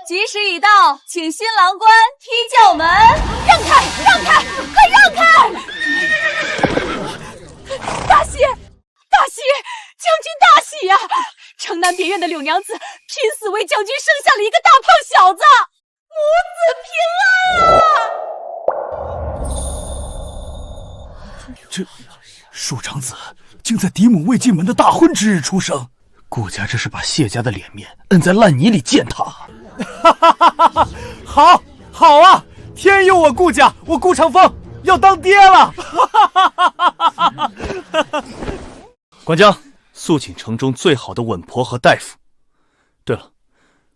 吉时已到，请新郎官踢轿门。让开，让开，快让开！大喜，大喜，将军大喜呀！城南别院的柳娘子拼死为将军生下了一个大胖小子，母子平安啊！这庶长子竟在嫡母未进门的大婚之日出生，顾家这是把谢家的脸面摁在烂泥里践踏。好，好啊！天佑我顾家，我顾长风要当爹了！管家，速请城中最好的稳婆和大夫。对了，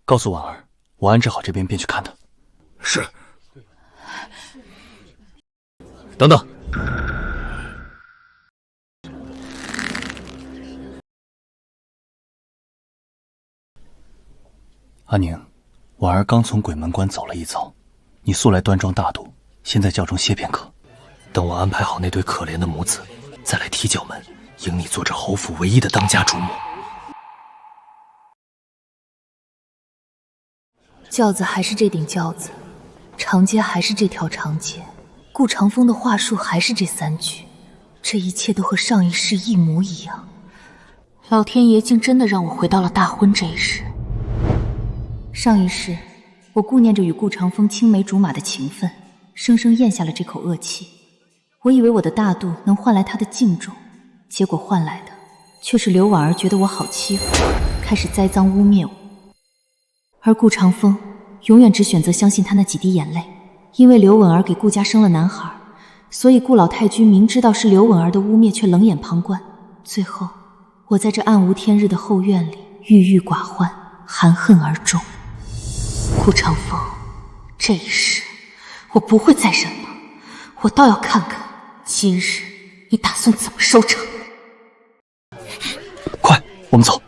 告诉婉儿，我安置好这边便去看她。是。等等。阿宁，婉儿刚从鬼门关走了一遭，你速来端庄大度，先在轿中歇片刻。等我安排好那对可怜的母子，再来踢轿门，迎你做这侯府唯一的当家主母。轿子还是这顶轿子，长街还是这条长街，顾长风的话术还是这3句，这一切都和上一世一模一样。老天爷竟真的让我回到了大婚这一世。上一世，我顾念着与顾长风青梅竹马的情分，生生咽下了这口恶气。我以为我的大度能换来他的敬重，结果换来的却是刘婉儿觉得我好欺负，开始栽赃污蔑我。而顾长风永远只选择相信他那几滴眼泪，因为刘婉儿给顾家生了男孩，所以顾老太君明知道是刘婉儿的污蔑，却冷眼旁观。最后，我在这暗无天日的后院里郁郁寡欢，含恨而终。顾长风，这一世我不会再忍了，我倒要看看今日你打算怎么收场。快，我们走。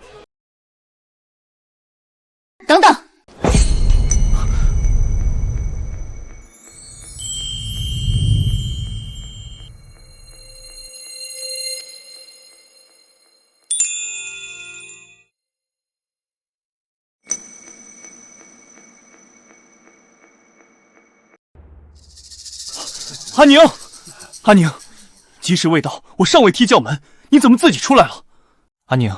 等等，阿宁，阿宁，吉时未到，我尚未踢轿门，你怎么自己出来了？阿宁，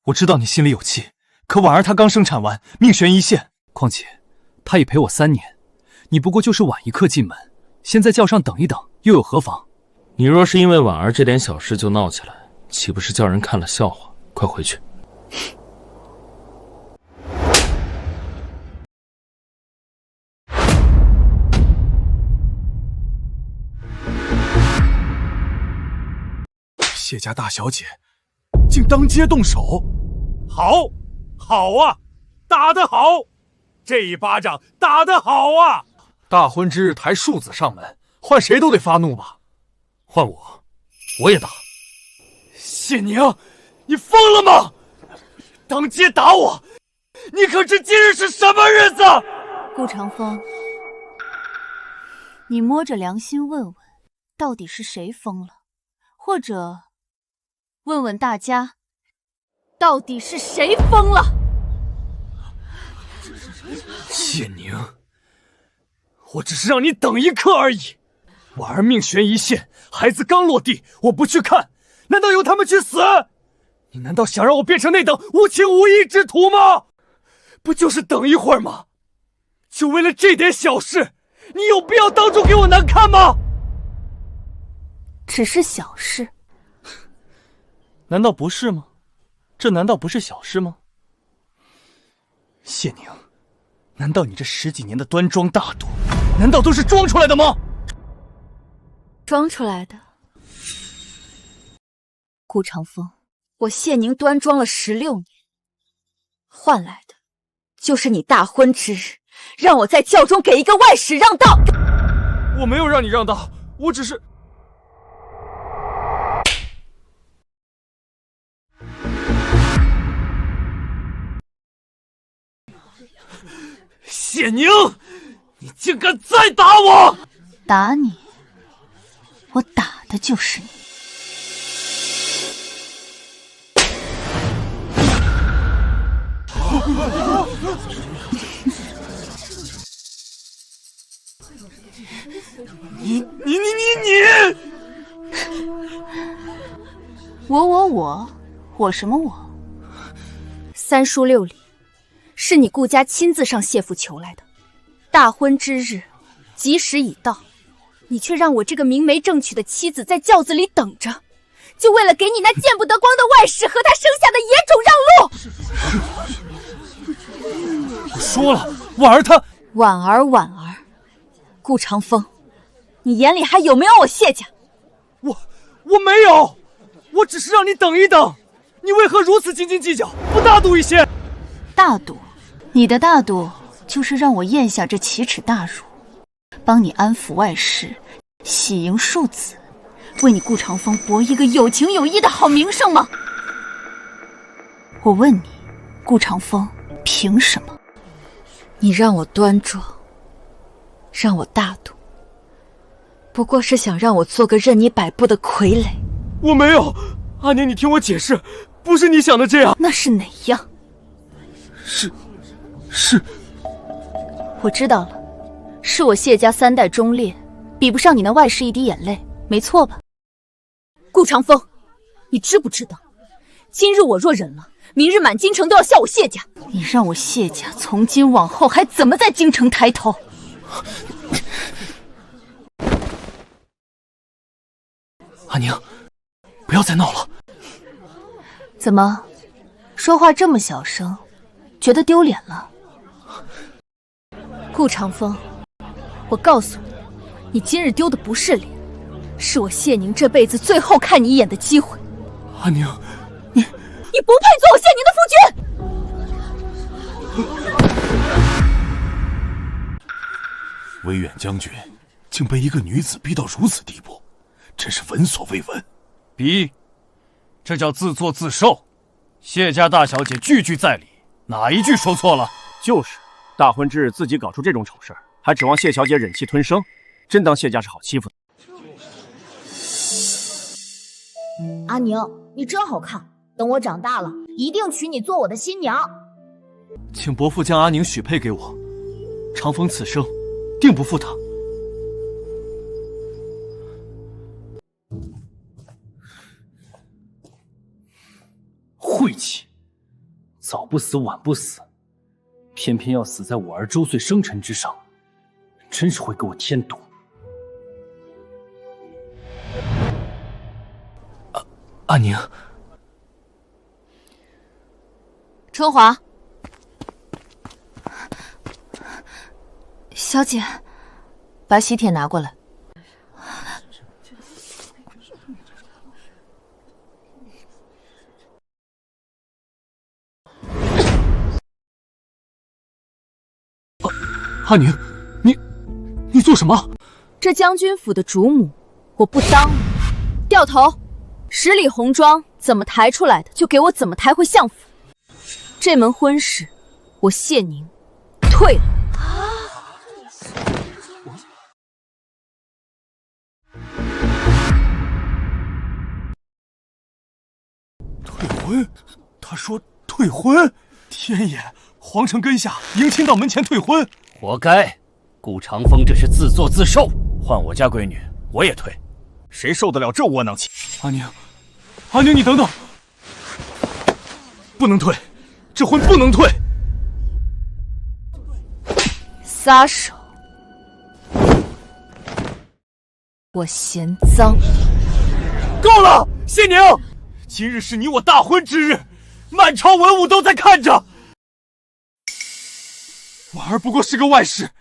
我知道你心里有气，可婉儿她刚生产完，命悬一线，况且她已陪我3年，你不过就是晚一刻进门，先在轿上等一等，又有何妨？你若是因为婉儿这点小事就闹起来，岂不是叫人看了笑话？快回去。谢家大小姐竟当街动手，好，好啊，打得好！这一巴掌打得好啊！大婚之日抬庶子上门，换谁都得发怒吧？换我，我也打。谢宁，你疯了吗？当街打我，你可知今日是什么日子？顾长风，你摸着良心问问，到底是谁疯了？或者问问大家，到底是谁疯了？谢宁，我只是让你等一刻而已。婉儿命悬一线，孩子刚落地，我不去看，难道由他们去死？你难道想让我变成那等无情无义之徒吗？不就是等一会儿吗？就为了这点小事，你有必要当众给我难看吗？只是小事，难道不是吗？这难道不是小事吗？谢宁，难道你这10几年的端庄大度，难道都是装出来的吗？装出来的。顾长风，我谢宁端庄了16年，换来的就是你大婚之日，让我在轿中给一个外使让道。我没有让你让道，我只是……谢宁，你竟敢再打我！打你，我打的就是你。我什么我？三书六礼，是你顾家亲自上谢府求来的。大婚之日，吉时已到，你却让我这个明媒正娶的妻子在轿子里等着，就为了给你那见不得光的外室和他生下的野种让路。我说了，婉儿她……婉儿，顾长风，你眼里还有没有我谢家？我没有，我只是让你等一等。你为何如此斤斤计较，不大度一些？大度？你的大度就是让我咽下这奇耻大辱，帮你安抚外室，喜迎庶子，为你顾长风博一个有情有义的好名声吗？我问你，顾长风凭什么？你让我端庄，让我大度，不过是想让我做个任你摆布的傀儡。我没有，阿宁，你听我解释，不是你想的这样。那是哪样？是，我知道了，是我谢家3代忠烈，比不上你那外室一滴眼泪，没错吧？顾长风，你知不知道，今日我若忍了，明日满京城都要笑我谢家。你让我谢家从今往后还怎么在京城抬头？阿宁，不要再闹了。怎么，说话这么小声，觉得丢脸了？顾长风，我告诉你，你今日丢的不是脸，是我谢宁这辈子最后看你一眼的机会。阿宁，你不配做我谢宁的夫君！威远将军竟被一个女子逼到如此地步，真是闻所未闻。逼，这叫自作自受。谢家大小姐句句在理，哪一句说错了？就是，大婚之日自己搞出这种丑事，还指望谢小姐忍气吞声，真当谢家是好欺负的。阿宁，你真好看，等我长大了，一定娶你做我的新娘。请伯父将阿宁许配给我，长风此生定不负她。晦气，早不死晚不死，偏偏要死在我儿周岁生辰之上，真是会给我添堵。阿宁，春华，小姐，把喜帖拿过来。阿宁，你做什么？这将军府的主母，我不当了。掉头，10里红妆怎么抬出来的，就给我怎么抬回相府。这门婚事，我谢宁退了。退婚？他说退婚？天爷！皇城根下，迎亲到门前退婚，活该！顾长风这是自作自受，换我家闺女，我也退。谁受得了这窝囊气？阿宁，阿宁，你等等，不能退，这婚不能退！撒手！我嫌脏。够了，谢宁！今日是你我大婚之日，满朝文武都在看着。婉儿不过是个外室，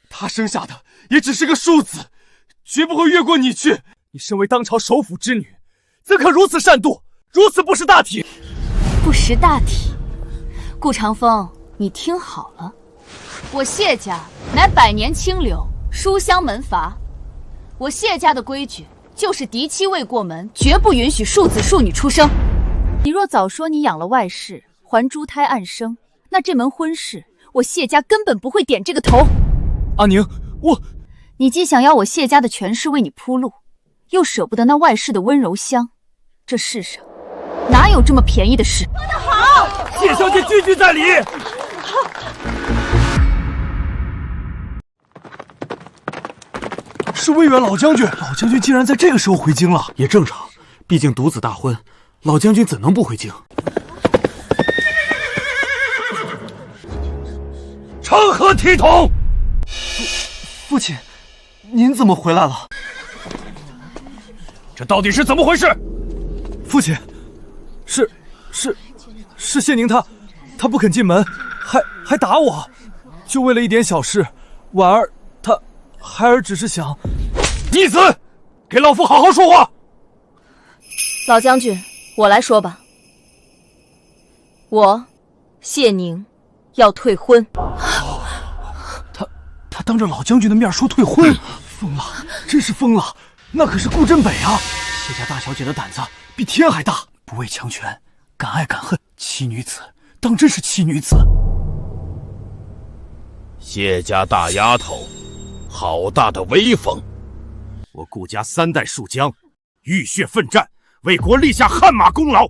她生下的也只是个庶子，绝不会越过你去。你身为当朝首辅之女，怎可如此善妒，如此不识大体？不识大体？顾长风，你听好了，我谢家乃百年清流，书香门阀。我谢家的规矩就是嫡妻未过门，绝不允许庶子庶女出生。你若早说你养了外室，还珠胎暗生，那这门婚事我谢家根本不会点这个头。阿宁，你既想要我谢家的权势为你铺路，又舍不得那外室的温柔乡，这世上哪有这么便宜的事？说得好，谢小姐句句在理。是魏远老将军，老将军竟然在这个时候回京了，也正常，毕竟独子大婚，老将军怎能不回京？成何体统？父亲，您怎么回来了？这到底是怎么回事？父亲，是谢宁他不肯进门，还打我，就为了一点小事。婉儿孩儿只是想……逆子，给老夫好好说话。老将军，我来说吧。我，谢宁，要退婚。他当着老将军的面说退婚，疯了，真是疯了！那可是顾真北啊！谢家大小姐的胆子比天还大，不畏强权，敢爱敢恨，奇女子，当真是奇女子。谢家大丫头，好大的威风！我顾家3代戍疆，浴血奋战，为国立下汗马功劳。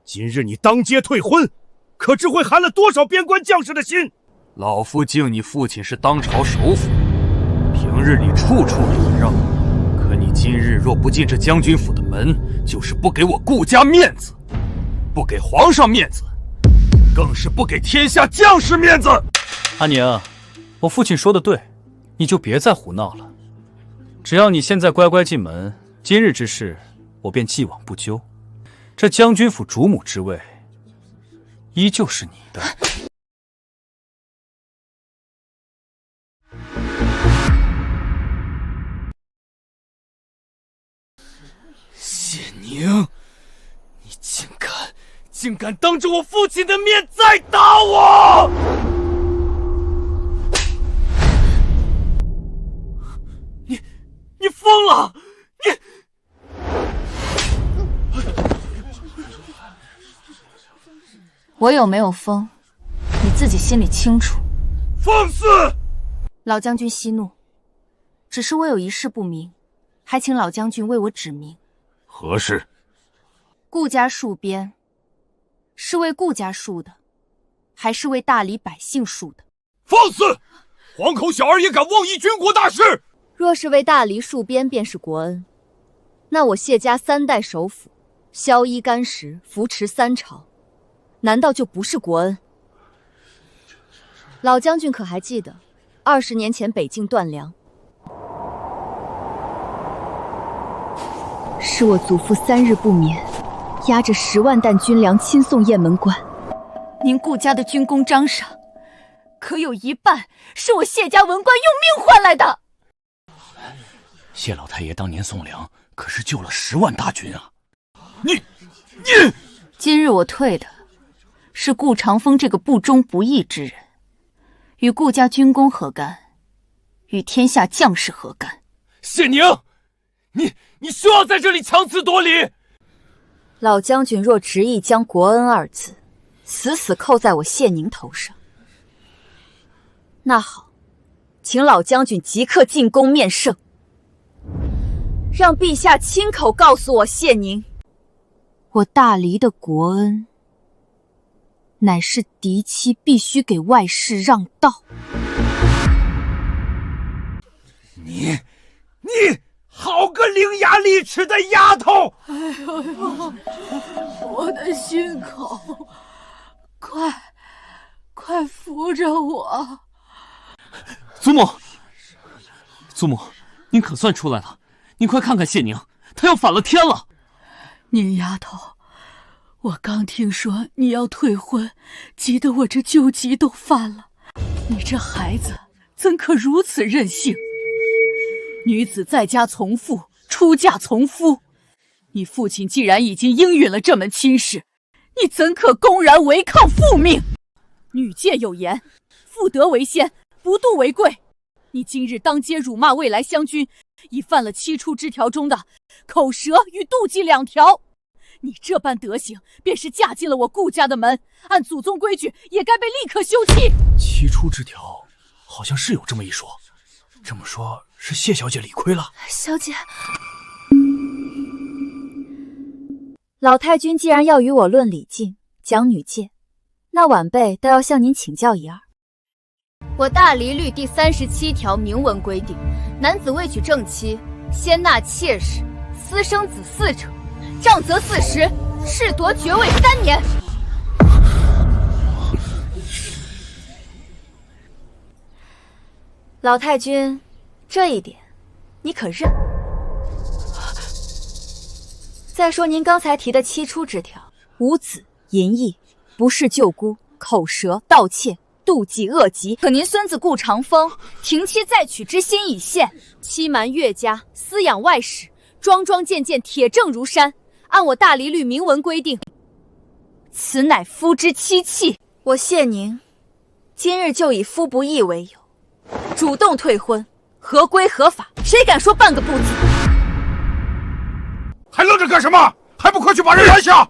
今日你当街退婚，可知会寒了多少边关将士的心？老夫敬你父亲是当朝首辅，平日里处处礼让，可你今日若不进这将军府的门，就是不给我顾家面子，不给皇上面子，更是不给天下将士面子。阿宁，我父亲说的对，你就别再胡闹了。只要你现在乖乖进门，今日之事我便既往不咎。这将军府主母之位，依旧是你的。谢宁，你竟敢当着我父亲的面再打我！你疯了！我有没有疯，你自己心里清楚。放肆！老将军息怒，只是我有一事不明，还请老将军为我指明。何事？顾家戍边，是为顾家戍的，还是为大理百姓戍的？放肆！黄口小儿也敢妄议军国大事！若是为大理戍边便是国恩，那我谢家3代首辅，宵衣干食，扶持3朝，难道就不是国恩？老将军可还记得20年前北境断粮，是我祖父3日不眠，押着10万担军粮亲送雁门关。您顾家的军功章上，可有一半是我谢家文官用命换来的？谢老太爷当年送粮，可是救了10万大军啊！你，今日我退的是顾长风这个不忠不义之人，与顾家军功何干？与天下将士何干？谢宁，你休要在这里强词夺理！老将军若执意将国恩2字死死扣在我谢宁头上，那好，请老将军即刻进宫面圣，让陛下亲口告诉我谢宁，我大黎的国恩乃是嫡妻必须给外室让道。你好个伶牙俐齿的丫头！哎呦，我的心口，快扶着我！祖母，您可算出来了！你快看看谢宁，她要反了天了！宁丫头，我刚听说你要退婚，急得我这旧疾都犯了。你这孩子怎可如此任性？女子在家从父，出嫁从夫。你父亲既然已经应允了这门亲事，你怎可公然违抗父命？女诫有言，妇德为先，不妒为贵。你今日当街辱骂未来湘军，已犯了7出之条中的口舌与妒忌2条。你这般德行，便是嫁进了我顾家的门，按祖宗规矩，也该被立刻休妻。7出之条，好像是有这么一说。这么说，是谢小姐理亏了。小姐，老太君既然要与我论礼敬，讲女诫，那晚辈倒要向您请教一二。我大黎律第37条明文规定，男子未娶正妻，先纳妾室，私生子4者，杖责40，誓夺爵位3年。老太君，这一点你可认？再说您刚才提的7出之条，无子淫逸、不是舅姑、口舌盗窃、妒忌恶疾，可您孙子顾长风停妻再娶之心已现，欺瞒岳家，私养外室，桩桩件件铁证如山，按我大离律明文规定，此乃夫之妻契。我谢您，今日就以夫不义为由，主动退婚，合规合法，谁敢说半个不字？还愣着干什么？还不快去把人拦下！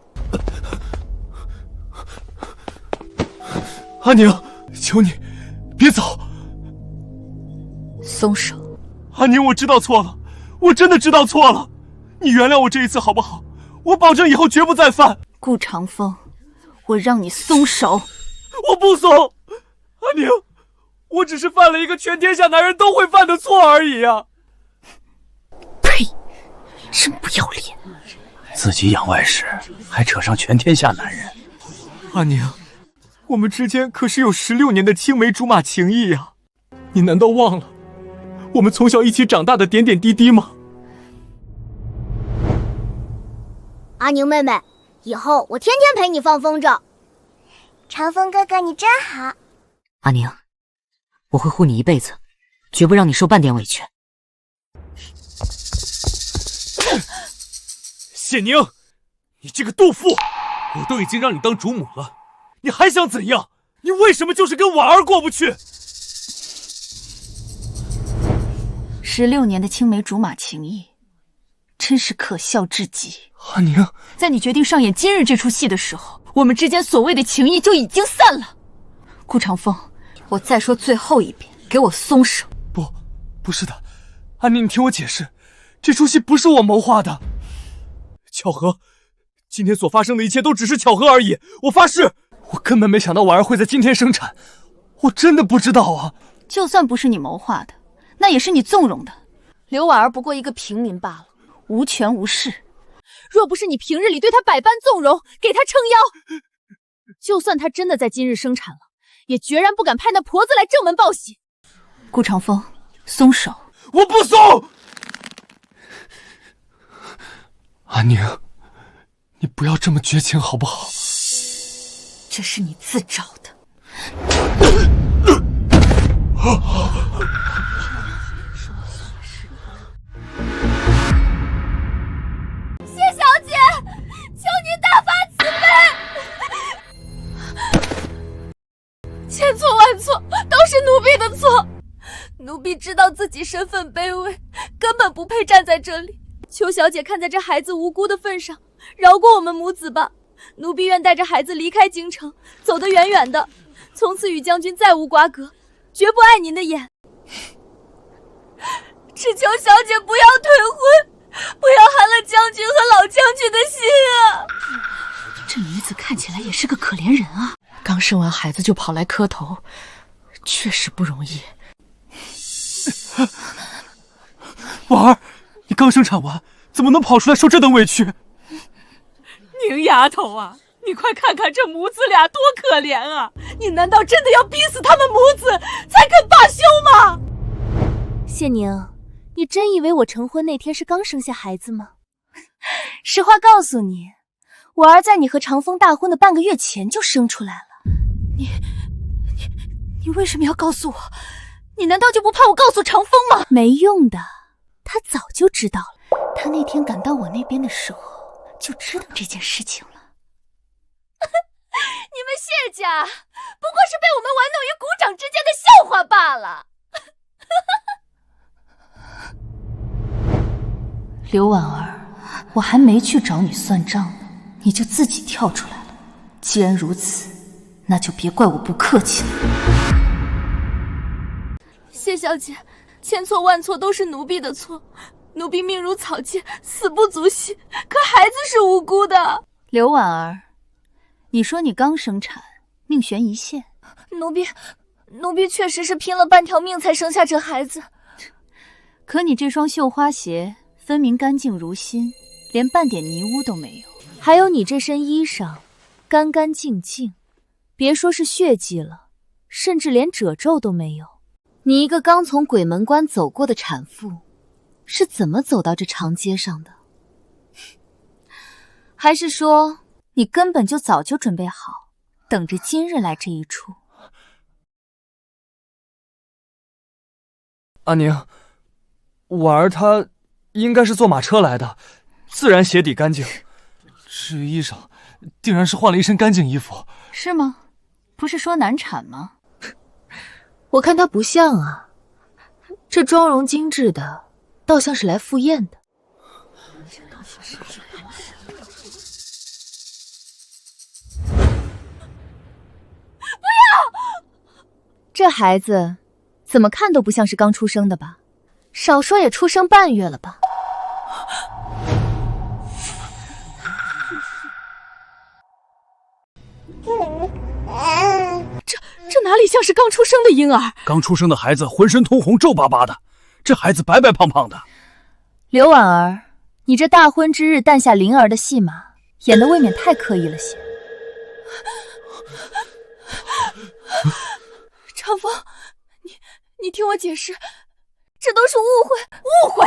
阿宁，求你别走！松手！阿宁，我知道错了，我真的知道错了，你原谅我这一次好不好？我保证以后绝不再犯。顾长风，我让你松手！我不松！阿宁，我只是犯了一个全天下男人都会犯的错而已啊！呸！真不要脸！自己养外室，还扯上全天下男人。阿宁，我们之间可是有16年的青梅竹马情谊呀，你难道忘了我们从小一起长大的点点滴滴吗？阿宁妹妹，以后我天天陪你放风筝。长风哥哥，你真好。阿宁，我会护你一辈子，绝不让你受半点委屈。谢宁，你这个妒妇，我都已经让你当主母了，你还想怎样？你为什么就是跟婉儿过不去？16年的青梅竹马情谊，真是可笑至极。阿宁，在你决定上演今日这出戏的时候，我们之间所谓的情谊就已经散了。顾长风，我再说最后一遍，给我松手！不是的，阿宁，你听我解释，这出戏不是我谋划的。巧合，今天所发生的一切都只是巧合而已。我发誓，我根本没想到婉儿会在今天生产，我真的不知道啊。就算不是你谋划的，那也是你纵容的。刘婉儿不过一个平民罢了，无权无势。若不是你平日里对她百般纵容，给她撑腰，就算她真的在今日生产了，也决然不敢派那婆子来正门报喜。顾长风，松手！我不松！阿宁，你不要这么绝情好不好？这是你自找的。谢小姐，求你大发慈悲！千错万错，都是奴婢的错。奴婢知道自己身份卑微，根本不配站在这里。求小姐看在这孩子无辜的份上，饶过我们母子吧。奴婢愿带着孩子离开京城，走得远远的，从此与将军再无瓜葛，绝不碍您的眼。只求小姐不要退婚，不要寒了将军和老将军的心啊！这女子看起来也是个可怜人啊，刚生完孩子就跑来磕头，确实不容易。婉儿，你刚生产完，怎么能跑出来受这等委屈？宁丫头啊，你快看看这母子俩多可怜啊！你难道真的要逼死他们母子才肯罢休吗？谢宁，你真以为我成婚那天是刚生下孩子吗？实话告诉你，我儿在你和长风大婚的半个月前就生出来了。你为什么要告诉我？你难道就不怕我告诉长风吗？没用的，他早就知道了。他那天赶到我那边的时候，就知道这件事情了。你们谢家不过是被我们玩弄于股掌之间的笑话罢了。刘婉儿，我还没去找你算账呢，你就自己跳出来了。既然如此，那就别怪我不客气了。谢小姐，千错万错都是奴婢的错，奴婢命如草芥，死不足惜，可孩子是无辜的。刘婉儿，你说你刚生产，命悬一线。奴婢确实是拼了半条命才生下这孩子。可你这双绣花鞋分明干净如新，连半点泥污都没有，还有你这身衣裳，干干净净，别说是血迹了，甚至连褶皱都没有。你一个刚从鬼门关走过的产妇，是怎么走到这长街上的？还是说你根本就早就准备好，等着今日来这一出？阿宁，婉儿她应该是坐马车来的，自然鞋底干净。至于衣裳，定然是换了一身干净衣服。是吗？不是说难产吗？我看她不像啊，这妆容精致的，倒像是来赴宴的。不要！这孩子怎么看都不像是刚出生的吧？少说也出生半月了吧？这哪里像是刚出生的婴儿？刚出生的孩子浑身通红，皱巴巴的，这孩子白白胖胖的。刘婉儿，你这大婚之日诞下灵儿的戏码，演得未免太刻意了些。长风，你听我解释，这都是误会。误会？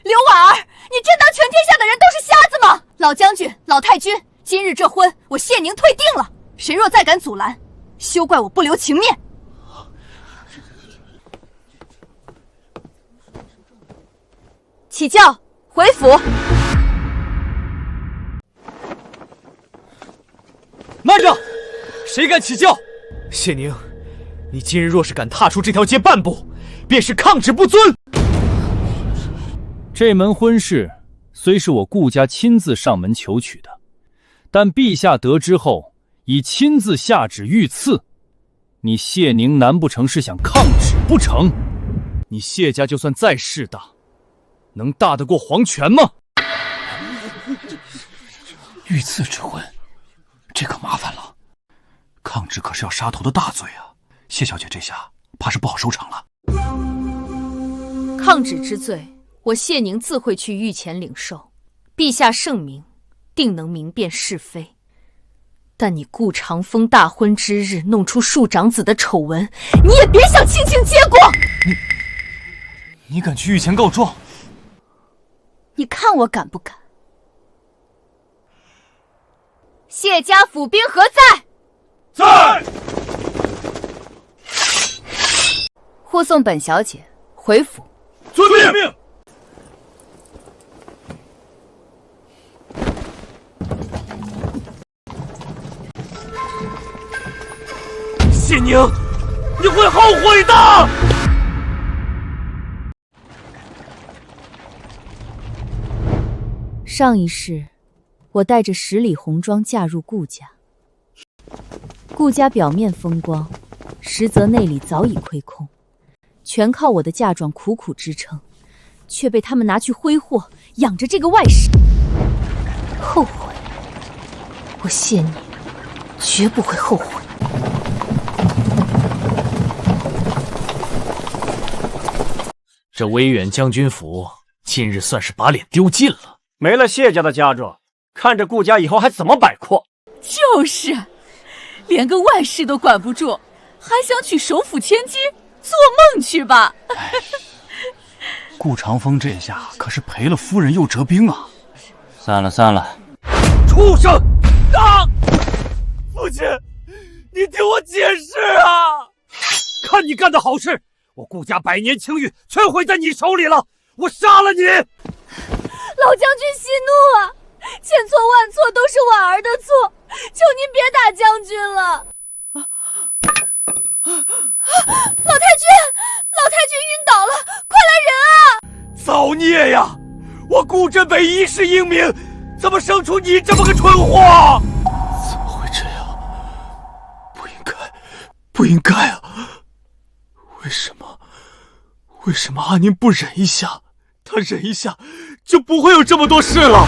刘婉儿，你真当全天下的人都是瞎子吗？老将军、老太君，今日这婚我谢宁退定了，谁若再敢阻拦，休怪我不留情面。起轿，回府。慢着！谁敢起轿？谢宁，你今日若是敢踏出这条街半步，便是抗旨不遵。这门婚事虽是我顾家亲自上门求娶的，但陛下得知后已亲自下旨御赐。你谢宁难不成是想抗旨不成？你谢家就算再势大，能大得过皇权吗？御赐之婚，这可麻烦了。抗旨可是要杀头的大罪啊！谢小姐这下怕是不好收场了。抗旨之罪，我谢宁自会去御前领受。陛下圣明，定能明辨是非。但你顾长风大婚之日弄出庶长子的丑闻，你也别想轻轻接过。你敢去御前告状？你看我敢不敢？谢家府兵何在？在。护送本小姐回府。遵命。谢宁，你会后悔的！上一世，我带着10里红妆嫁入顾家。顾家表面风光，实则内里早已亏空，全靠我的嫁妆苦苦支撑，却被他们拿去挥霍，养着这个外室。后悔？我谢你，绝不会后悔。这威远将军府今日算是把脸丢尽了。没了谢家的家住，看着顾家以后还怎么摆阔。就是，连个外室都管不住，还想娶首府千金？做梦去吧！顾长风这下可是赔了夫人又折兵啊！散了散了。畜生！啊！父亲，你听我解释啊！看你干的好事，我顾家100年清誉全毁在你手里了！我杀了你！老将军息怒了，千错万错都是婉儿的错，求您别打将军了。老太君晕倒了，快来人啊！造孽呀！我顾镇北一世英名，怎么生出你这么个蠢货？怎么会这样？不应该啊！为什么阿宁不忍一下？他忍一下，就不会有这么多事了。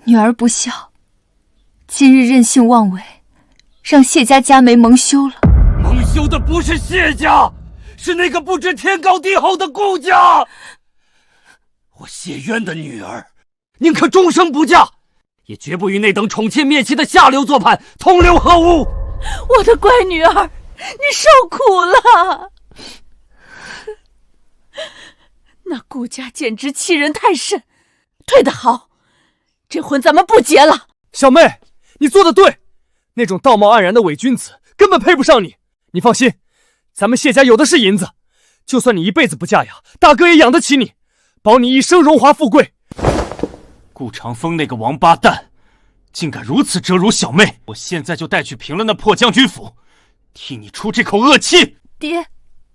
女儿不孝，今日任性妄为，让谢家家没蒙羞了。蒙羞的不是谢家，是那个不知天高地厚的顾家。我谢渊的女儿，宁可终生不嫁，也绝不与那等宠妾灭妻的下流做派同流合污。我的乖女儿，你受苦了。那顾家简直欺人太甚，退得好，这婚咱们不结了。小妹，你做得对，那种道貌岸然的伪君子根本配不上你。你放心，咱们谢家有的是银子，就算你一辈子不嫁呀，大哥也养得起你，保你一生荣华富贵。顾长风那个王八蛋，竟敢如此折辱小妹！我现在就带去平了那破将军府，替你出这口恶气。爹、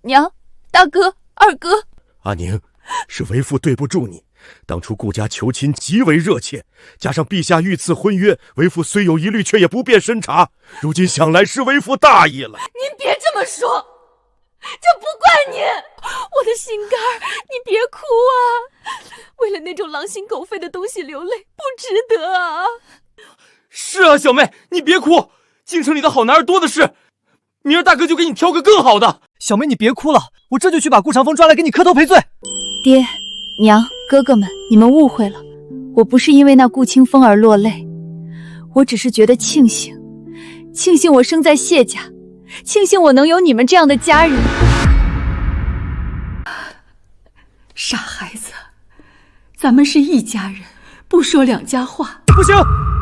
娘、大哥、二哥，阿宁，是为父对不住你。当初顾家求亲极为热切，加上陛下御赐婚约，为父虽有疑虑，却也不便深查。如今想来是为父大意了。您别这么说，这不怪您，我的心肝儿，你别哭啊！为了那种狼心狗肺的东西流泪，不值得啊！是啊，小妹，你别哭，京城里的好男儿多的是，明儿大哥就给你挑个更好的。小妹，你别哭了，我这就去把顾长风抓来给你磕头赔罪。爹、娘、哥哥们，你们误会了，我不是因为那顾清风而落泪，我只是觉得庆幸，庆幸我生在谢家，庆幸我能有你们这样的家人。傻孩子，咱们是一家人，不说两家话。不行，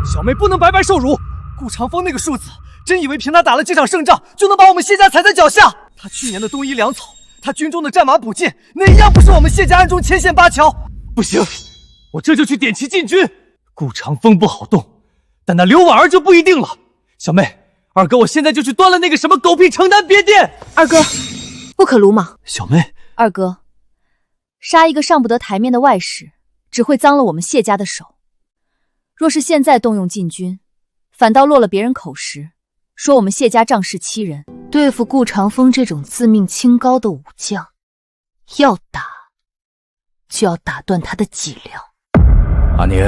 小妹不能白白受辱。顾长风那个庶子，真以为凭他打了这场胜仗，就能把我们谢家踩在脚下？他去年的冬衣粮草，他军中的战马补进，哪一样不是我们谢家暗中牵线搭桥？不行，我这就去点旗进军。顾长风不好动，但那刘婉儿就不一定了。小妹，二哥，我现在就去端了那个什么狗屁城南别殿。二哥，不可鲁莽。小妹，二哥，杀一个上不得台面的外室，只会脏了我们谢家的手。若是现在动用禁军，反倒落了别人口实，说我们谢家仗势欺人。对付顾长风这种自命清高的武将，要打就要打断他的脊梁。阿宁，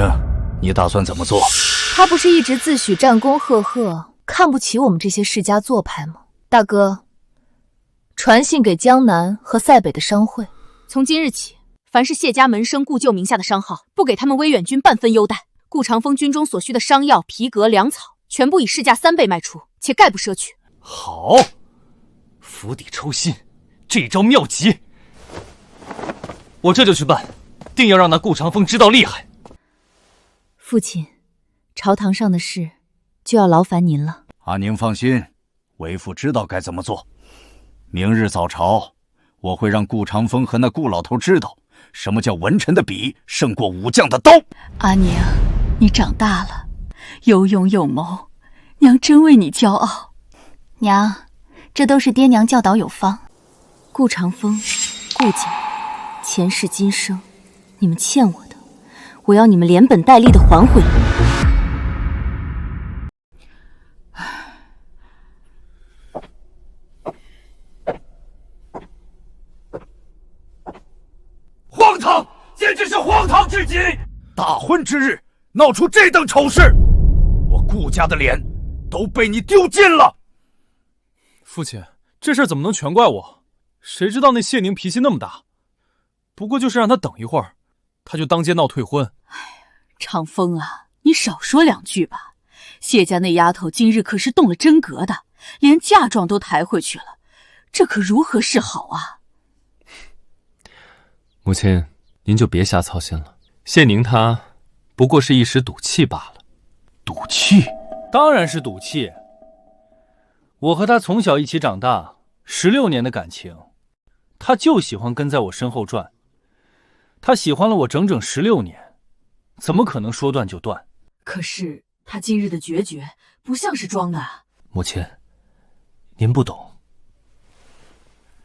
你打算怎么做？他不是一直自诩战功赫赫，看不起我们这些世家做派吗？大哥，传信给江南和塞北的商会，从今日起，凡是谢家门生故旧名下的商号，不给他们威远军半分优待。顾长风军中所需的商药、皮革、粮草，全部以市价3倍卖出，且概不赊取。好，釜底抽薪，这招妙极，我这就去办，定要让那顾长风知道厉害。父亲，朝堂上的事就要劳烦您了。阿宁放心，为父知道该怎么做。明日早朝，我会让顾长风和那顾老头知道，什么叫文臣的笔胜过武将的刀。阿宁，你长大了，有勇有谋，娘真为你骄傲。娘，这都是爹娘教导有方。顾长风，顾家，前世今生，你们欠我的，我要你们连本带利的还回来。荒唐，简直是荒唐至极！大婚之日闹出这等丑事，我顾家的脸都被你丢尽了。父亲，这事怎么能全怪我？谁知道那谢宁脾气那么大，不过就是让他等一会儿，他就当街闹退婚。长风啊，你少说两句吧。谢家那丫头今日可是动了真格的，连嫁妆都抬回去了，这可如何是好啊？母亲，您就别瞎操心了。谢宁她不过是一时赌气罢了。赌气？当然是赌气。我和他从小一起长大，16年的感情，他就喜欢跟在我身后转。他喜欢了我整整16年，怎么可能说断就断？可是他今日的决绝不像是装的啊。母亲，您不懂，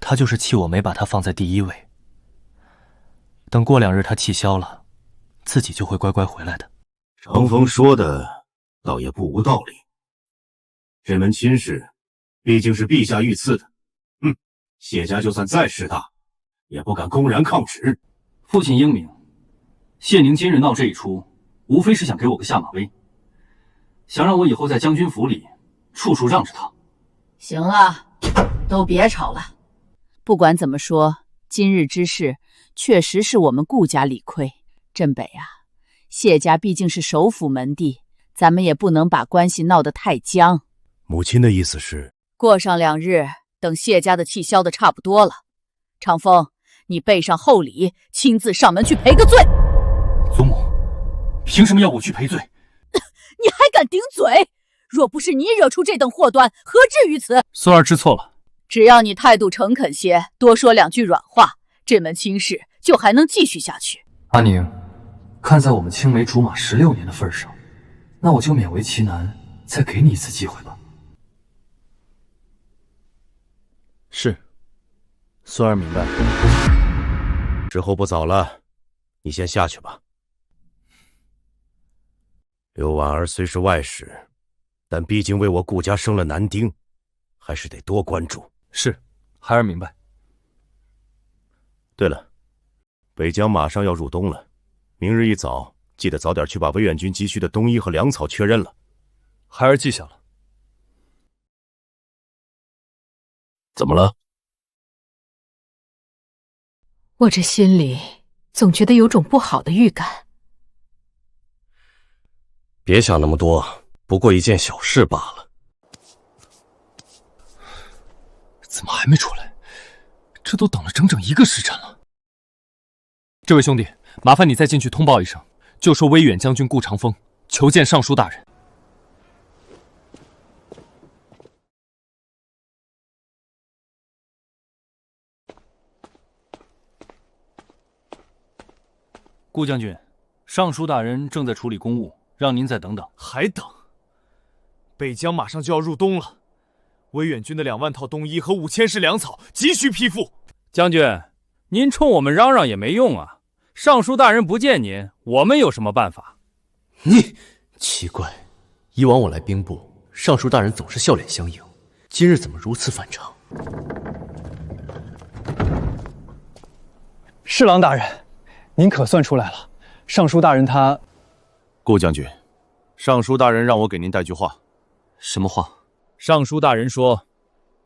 他就是气我没把他放在第一位。等过2日他气消了，自己就会乖乖回来的。长风说的倒也不无道理，这门亲事毕竟是陛下御赐的，谢家就算再势大，也不敢公然抗旨。父亲英明，谢宁今日闹这一出，无非是想给我个下马威，想让我以后在将军府里处处让着他。行了，都别吵了。不管怎么说，今日之事确实是我们顾家理亏。镇北啊，谢家毕竟是首府门第，咱们也不能把关系闹得太僵。母亲的意思是，过上2日，等谢家的气消得差不多了，长风，你备上厚礼，亲自上门去赔个罪。祖母，凭什么要我去赔罪？你还敢顶嘴？若不是你惹出这等祸端，何至于此？孙儿知错了。只要你态度诚恳些，多说2句软话，这门亲事就还能继续下去。阿宁，看在我们青梅竹马16年的份上，那我就勉为其难，再给你一次机会吧。是，孙儿明白。时候不早了，你先下去吧。刘婉儿虽是外室，但毕竟为我顾家生了男丁，还是得多关注。是，孩儿明白。对了，北疆马上要入冬了，明日一早记得早点去把威远军急需的冬衣和粮草确认了。孩儿记下了。怎么了？我这心里总觉得有种不好的预感。别想那么多，不过一件小事罢了。怎么还没出来？这都等了整整1个时辰了。这位兄弟，麻烦你再进去通报一声，就说威远将军顾长风求见尚书大人。顾将军，尚书大人正在处理公务，让您再等等。还等？北疆马上就要入冬了，威远军的2万套冬衣和5000石粮草急需批复。将军，您冲我们嚷嚷也没用啊！尚书大人不见您，我们有什么办法？你奇怪，以往我来兵部，尚书大人总是笑脸相迎，今日怎么如此反常？侍郎大人，您可算出来了。尚书大人他……顾将军，尚书大人让我给您带句话。什么话？尚书大人说，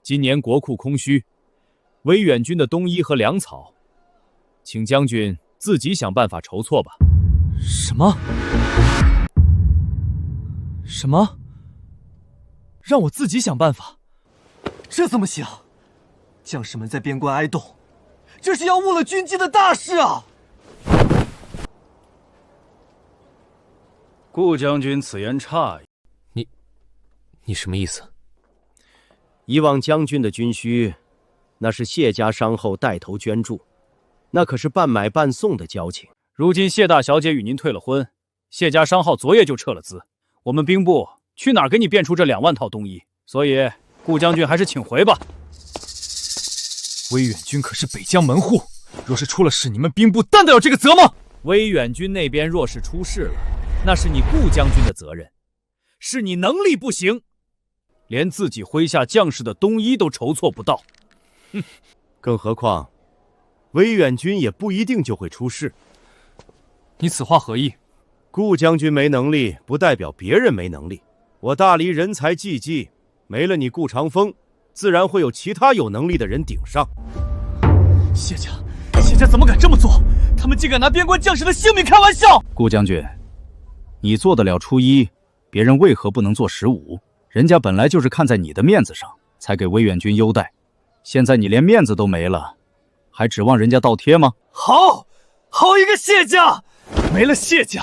今年国库空虚，威远军的冬衣和粮草，请将军自己想办法筹措吧。什么？什么？让我自己想办法？这怎么行？将士们在边关挨冻，这是要误了军机的大事啊！顾将军此言差矣。你什么意思？以往将军的军需，那是谢家伤后带头捐助，那可是半买半送的交情。如今谢大小姐与您退了婚，谢家商号昨夜就撤了资，我们兵部去哪儿给你变出这2万套冬衣？所以顾将军还是请回吧。威远军可是北疆门户，若是出了事，你们兵部担得了这个责吗？威远军那边若是出事了，那是你顾将军的责任，是你能力不行，连自己麾下将士的冬衣都筹措不到。哼，更何况威远军也不一定就会出事。你此话何意？顾将军没能力，不代表别人没能力。我大黎人才济济，没了你顾长风，自然会有其他有能力的人顶上。谢家怎么敢这么做？他们竟敢拿边关将士的性命开玩笑！顾将军，你做得了初一，别人为何不能做15？人家本来就是看在你的面子上，才给威远军优待。现在你连面子都没了，还指望人家倒贴吗？好一个谢家！没了谢家，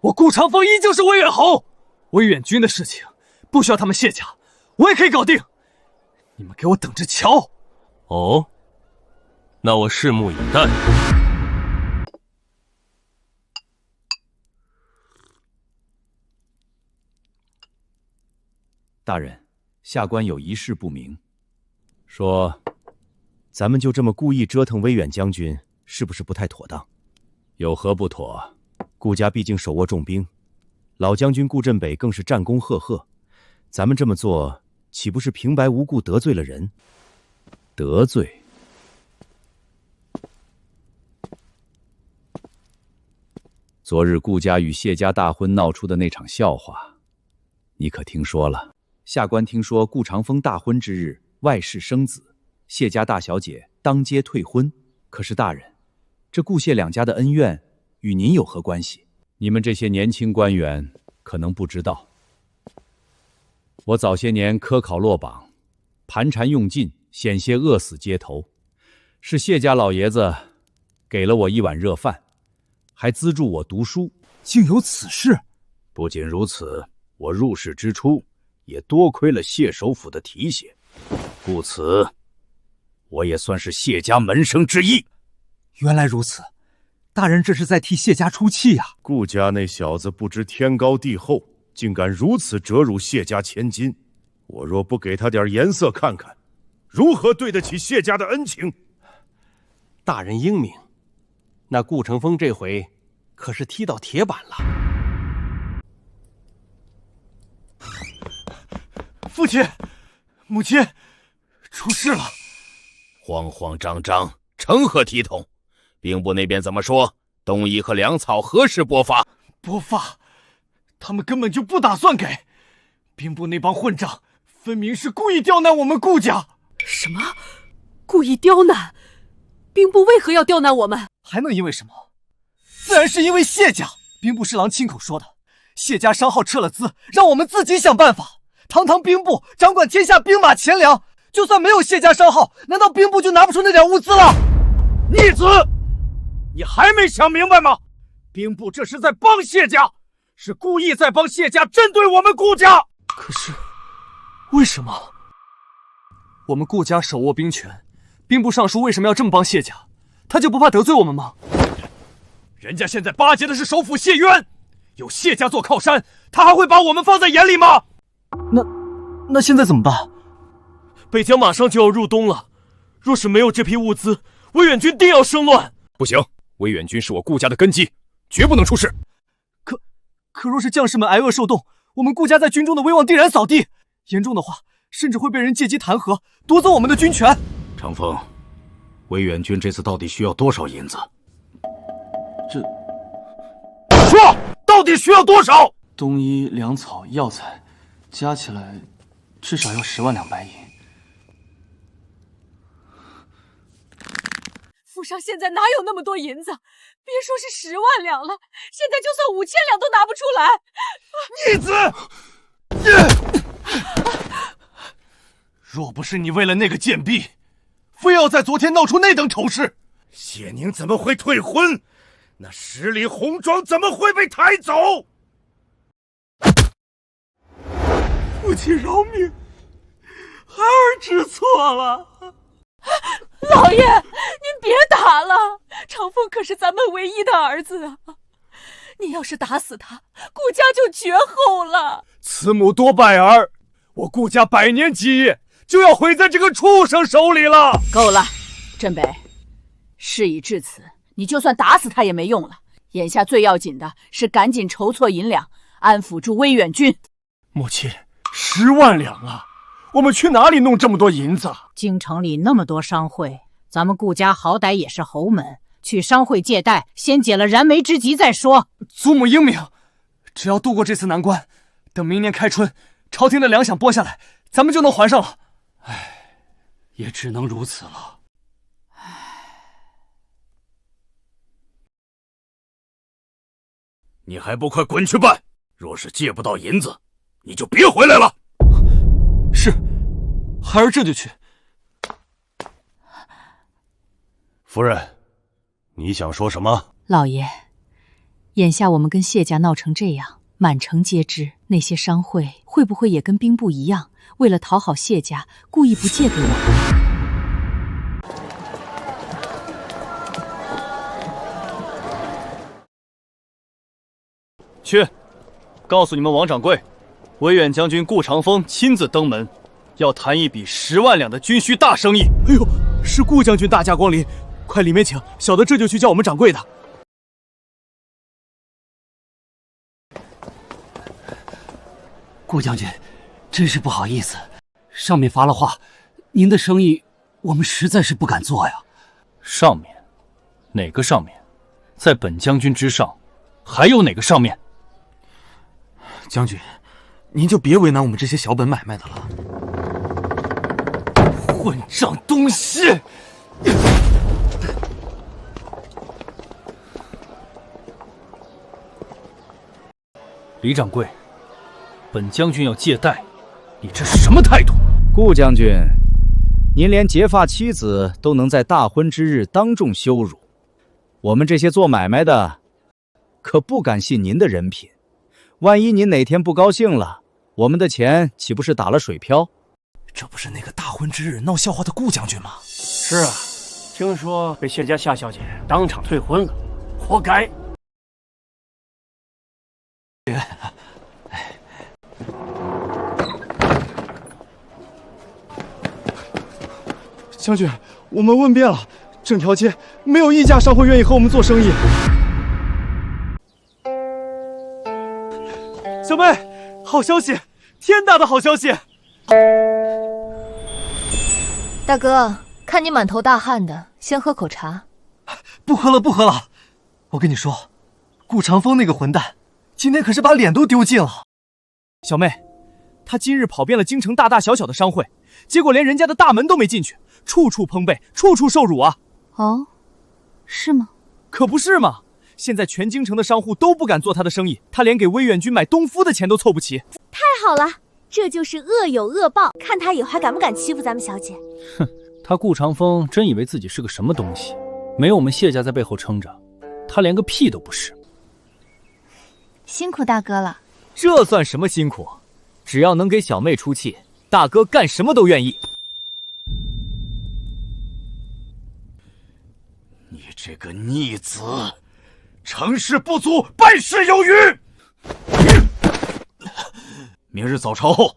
我顾长风依旧是威远侯。威远军的事情不需要他们谢家，我也可以搞定。你们给我等着瞧！哦，那我拭目以待。大人，下官有一事不明，说咱们就这么故意折腾威远将军，是不是不太妥当？有何不妥？顾家毕竟手握重兵，老将军顾镇北更是战功赫赫，咱们这么做，岂不是平白无故得罪了人？得罪？昨日顾家与谢家大婚闹出的那场笑话，你可听说了？下官听说顾长风大婚之日外室生子，谢家大小姐当街退婚。可是大人，这顾谢两家的恩怨与您有何关系？你们这些年轻官员可能不知道，我早些年科考落榜，盘缠用尽，险些饿死街头，是谢家老爷子给了我一碗热饭，还资助我读书。竟有此事！不仅如此，我入仕之初也多亏了谢首府的提携，故此我也算是谢家门生之一。原来如此，大人这是在替谢家出气呀！顾家那小子不知天高地厚，竟敢如此折辱谢家千金。我若不给他点颜色看看，如何对得起谢家的恩情？大人英明，那顾成风这回可是踢到铁板了。父亲，母亲，出事了！慌慌张张，成何体统？兵部那边怎么说？东夷和粮草何时拨发？拨发？他们根本就不打算给。兵部那帮混账，分明是故意刁难我们顾家。什么？故意刁难？兵部为何要刁难我们？还能因为什么？自然是因为谢家。兵部侍郎亲口说的，谢家商号撤了资，让我们自己想办法。堂堂兵部掌管天下兵马钱粮，就算没有谢家商号，难道兵部就拿不出那点物资了？逆子，你还没想明白吗？兵部这是在帮谢家，是故意在帮谢家针对我们顾家。可是为什么？我们顾家手握兵权，兵部尚书为什么要这么帮谢家？他就不怕得罪我们吗？人家现在巴结的是首辅谢渊，有谢家做靠山，他还会把我们放在眼里吗？那现在怎么办？北疆马上就要入冬了，若是没有这批物资，威远军定要生乱。不行，威远军是我顾家的根基，绝不能出事。可若是将士们挨饿受冻，我们顾家在军中的威望定然扫地，严重的话，甚至会被人借机弹劾，夺走我们的军权。长风，威远军这次到底需要多少银子？说，到底需要多少？东医、粮草、药材，加起来至少要10万两白银。府上现在哪有那么多银子？别说是10万两了，现在就算5000两都拿不出来。逆子！若不是你为了那个贱婢，非要在昨天闹出那等丑事，谢宁怎么会退婚？那10里红妆怎么会被抬走？父亲饶命，孩儿知错了。老爷，您别打了，长风可是咱们唯一的儿子啊！您要是打死他，顾家就绝后了。慈母多败儿，我顾家100年基业就要毁在这个畜生手里了。够了，镇北，事已至此，你就算打死他也没用了。眼下最要紧的是赶紧筹措银两，安抚住威远军。母亲，10万两啊！我们去哪里弄这么多银子？京城里那么多商会，咱们顾家好歹也是侯门，去商会借贷，先解了燃眉之急再说。祖母英明，只要渡过这次难关，等明年开春，朝廷的粮饷拨下来，咱们就能还上了。唉，也只能如此了。你还不快滚去办！若是借不到银子，你就别回来了。是，孩儿这就去。夫人，你想说什么？老爷，眼下我们跟谢家闹成这样，满城皆知，那些商会会不会也跟兵部一样，为了讨好谢家，故意不借给我们？去，告诉你们王掌柜，威远将军顾长风亲自登门，要谈一笔10万两的军需大生意。哎呦，是顾将军大驾光临，快里面请，小的这就去叫我们掌柜的。顾将军，真是不好意思，上面发了话，您的生意我们实在是不敢做呀。上面？哪个上面？在本将军之上，还有哪个上面？将军，您就别为难我们这些小本买卖的了。混账东西！李掌柜，本将军要借贷，你这是什么态度？顾将军，您连结发妻子都能在大婚之日当众羞辱，我们这些做买卖的可不敢信您的人品。万一您哪天不高兴了，我们的钱岂不是打了水漂？这不是那个大婚之日闹笑话的顾将军吗？是啊，听说被谢家夏小姐当场退婚了，活该。将军，我们问遍了，整条街没有一家商会愿意和我们做生意。小妹，好消息，天大的好消息！大哥，看你满头大汗的，先喝口茶。不喝了，不喝了。我跟你说，顾长风那个混蛋，今天可是把脸都丢尽了。小妹，他今日跑遍了京城大大小小的商会，结果连人家的大门都没进去，处处碰背，处处受辱啊！哦，是吗？可不是嘛！现在全京城的商户都不敢做他的生意，他连给威远军买东夫的钱都凑不齐。太好了，这就是恶有恶报，看他以后还敢不敢欺负咱们小姐。哼，他顾长风真以为自己是个什么东西？没有我们谢家在背后撑着，他连个屁都不是。辛苦大哥了。这算什么辛苦？只要能给小妹出气，大哥干什么都愿意。你这个逆子，成事不足，败事有余。明日早朝后，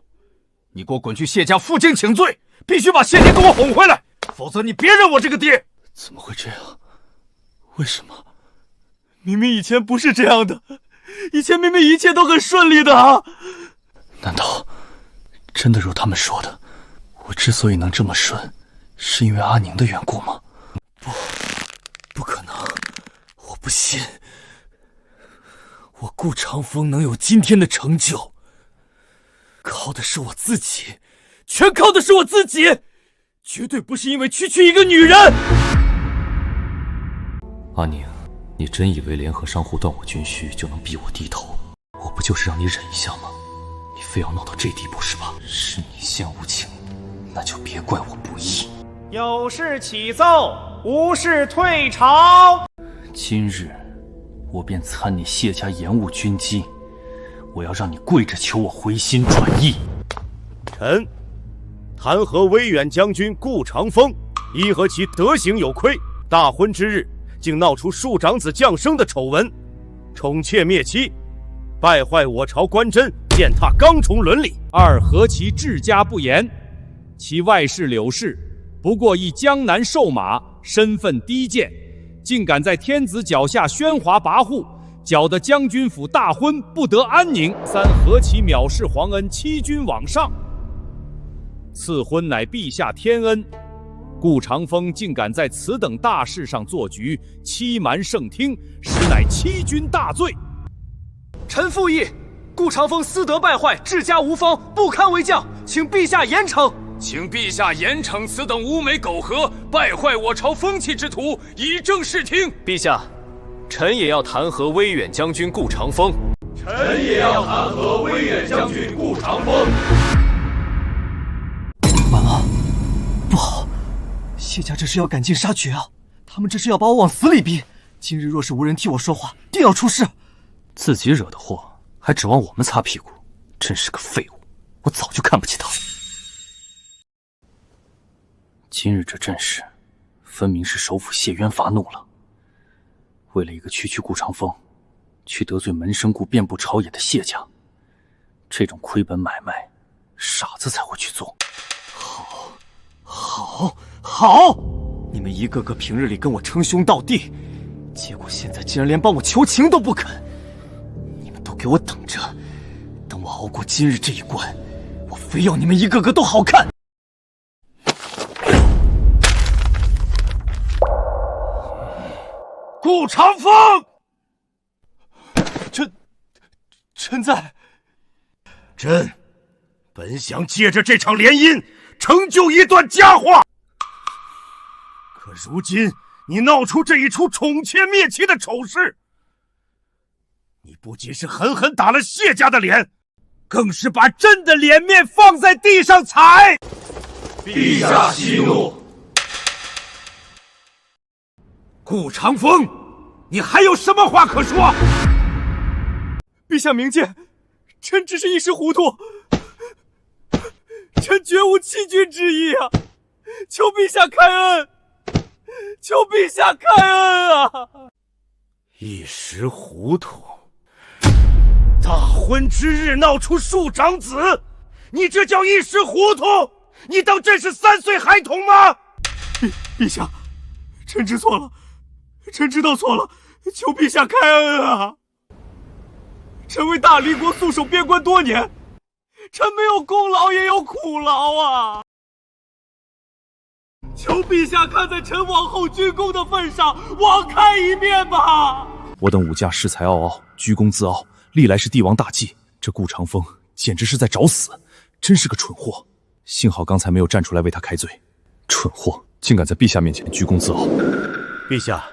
你给我滚去谢家负荆请罪，必须把谢爹给我哄回来，否则你别认我这个爹。怎么会这样？为什么？明明以前不是这样的，以前明明一切都很顺利的啊！难道真的如他们说的，我之所以能这么顺，是因为阿宁的缘故吗？不可能，我不信。我顾长风能有今天的成就，靠的是我自己，全靠的是我自己，绝对不是因为区区一个女人。阿宁，你真以为联合商户断我军需就能逼我低头？我不就是让你忍一下吗？你非要闹到这地步是吧？是你先无情，那就别怪我不义。有事启奏，无事退朝。今日我便参你谢家延误军机，我要让你跪着求我回心转意。臣弹劾威远将军顾长风，依和其德行有亏，大婚之日竟闹出庶长子降生的丑闻，宠妾灭妻，败坏我朝官箴，践踏纲崇伦理。二何其治家不严，其外室柳氏不过一江南瘦马，身份低贱，竟敢在天子脚下喧哗跋扈，搅得将军府大婚不得安宁。三何其藐视皇恩，欺君罔上。赐婚乃陛下天恩，顾长风竟敢在此等大事上做局，欺瞒圣听，实乃欺君大罪。臣附议，顾长风私德败坏，治家无方，不堪为将，请陛下严惩。请陛下严惩此等污美苟合、败坏我朝风气之徒，以正视听。陛下，臣也要弹劾威远将军顾长风。臣也要弹劾威远将军顾长风。完了，不好，谢家这是要赶尽杀绝啊！他们这是要把我往死里逼。今日若是无人替我说话，定要出事。自己惹的祸，还指望我们擦屁股，真是个废物！我早就看不起他。今日这阵势，分明是首辅谢渊发怒了。为了一个区区顾长风，去得罪门生故遍布朝野的谢家，这种亏本买卖，傻子才会去做。好！你们一个个平日里跟我称兄道弟，结果现在竟然连帮我求情都不肯。你们都给我等着，等我熬过今日这一关，我非要你们一个个都好看。顾长风，臣在。本想借着这场联姻成就一段佳话，可如今你闹出这一出宠妾灭妻的丑事，你不仅是狠狠打了谢家的脸，更是把朕的脸面放在地上踩。陛下息怒。顾长风，你还有什么话可说？陛下明鉴，臣只是一时糊涂，臣绝无欺君之意啊！求陛下开恩，求陛下开恩啊！一时糊涂，大婚之日闹出庶长子，你这叫一时糊涂？你当朕是3岁孩童吗？陛下，臣知错了，臣知道错了，求陛下开恩啊！臣为大离国戍守边关多年，臣没有功劳也有苦劳啊！求陛下看在臣往后鞠躬的份上，网开一面吧！我等武家恃才傲傲，居功自傲，历来是帝王大忌。这顾长风简直是在找死，真是个蠢货。幸好刚才没有站出来为他开罪，蠢货竟敢在陛下面前居功自傲。陛下，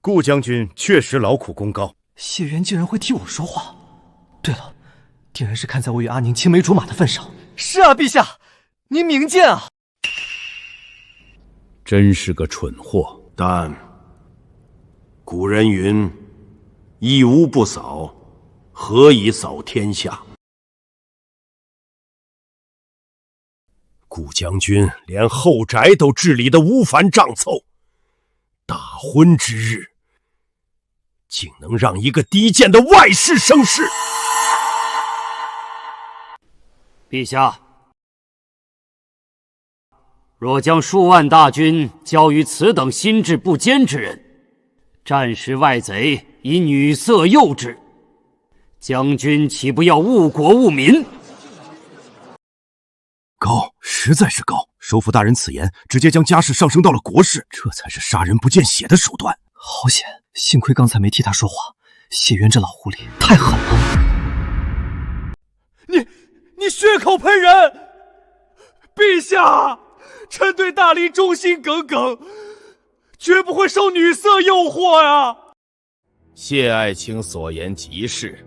顾将军确实劳苦功高。谢元竟然会替我说话。对了，定然是看在我与阿宁青梅竹马的份上。是啊，陛下，您明鉴啊！真是个蠢货。但古人云：“一屋不扫，何以扫天下？”顾将军连后宅都治理得乌繁瘴凑，大婚之日，竟能让一个低贱的外室生事。陛下，若将数万大军交于此等心智不坚之人，战时外贼以女色诱之，将军岂不要误国误民？高，实在是高！首辅大人此言，直接将家事上升到了国事，这才是杀人不见血的手段。好险，幸亏刚才没替他说话。谢元这老狐狸太狠了！你血口喷人！陛下，臣对大离忠心耿耿，绝不会受女色诱惑呀！谢爱卿所言极是。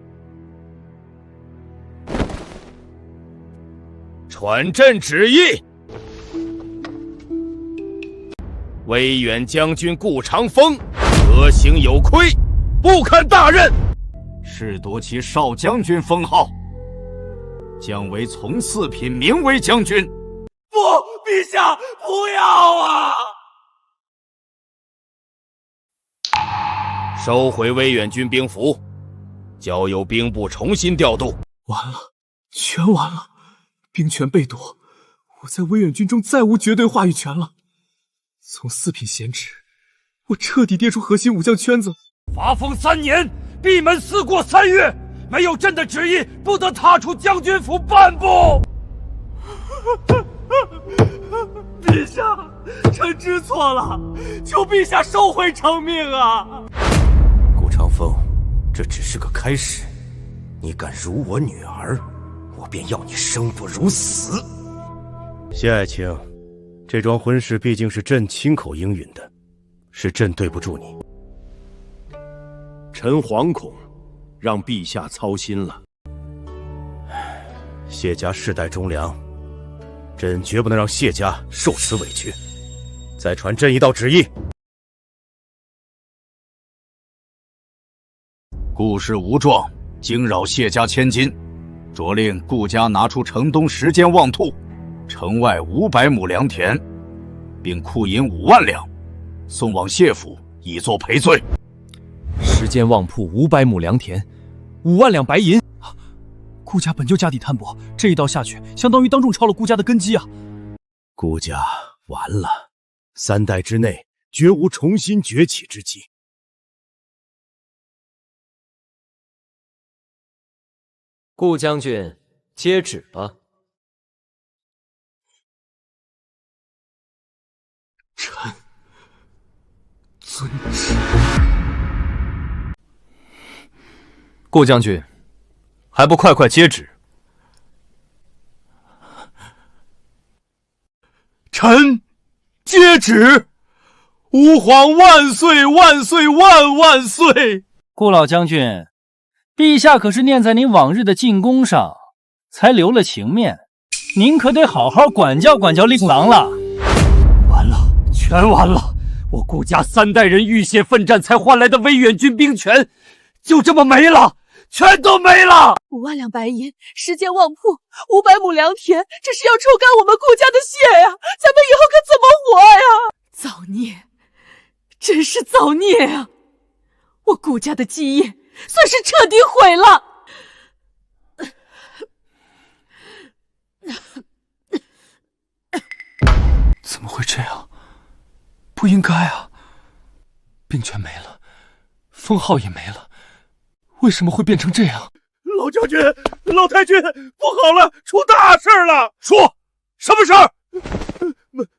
传朕旨意，威远将军顾长风德行有亏，不堪大任，褫夺其少将军封号，降为从四品名为将军。不，陛下不要啊！收回威远军兵符，交由兵部重新调度。完了，全完了！兵权被夺，我在威远军中再无绝对话语权了。从4品闲职，我彻底跌出核心武将圈子。发封3年，闭门思过3月，没有朕的旨意，不得踏出将军府半步。陛下，臣知错了，求陛下收回成命啊！顾长风，这只是个开始，你敢辱我女儿，我便要你生不如死。谢爱卿，这桩婚事毕竟是朕亲口应允的，是朕对不住你。臣惶恐，让陛下操心了。谢家世代忠良，朕绝不能让谢家受此委屈。再传朕一道旨意：顾氏无状，惊扰谢家千金，着令顾家拿出城东10间旺兔，城外500亩良田，并库银5万两，送往谢府以作赔罪。10间旺铺，500亩良田，5万两白银。顾家本就家底摊薄，这一刀下去，相当于当众抄了顾家的根基啊！顾家完了，3代之内绝无重新崛起之机。顾将军，接旨吧。臣遵旨。顾将军，还不快快接旨！臣接旨。吾皇万岁万岁万万岁！顾老将军，陛下可是念在您往日的进宫上，才留了情面，您可得好好管教管教令郎了。完了，全完了！我顾家3代人浴血奋战才换来的威远军兵权，就这么没了，全都没了！5万两白银，10间旺铺，500亩良田，这是要抽干我们顾家的血呀！咱们以后可怎么活呀？造孽！真是造孽啊！我顾家的基业算是彻底毁了。怎么会这样？不应该啊！兵权没了，封号也没了，为什么会变成这样？老将军、老太君，不好了，出大事了！说，什么事儿？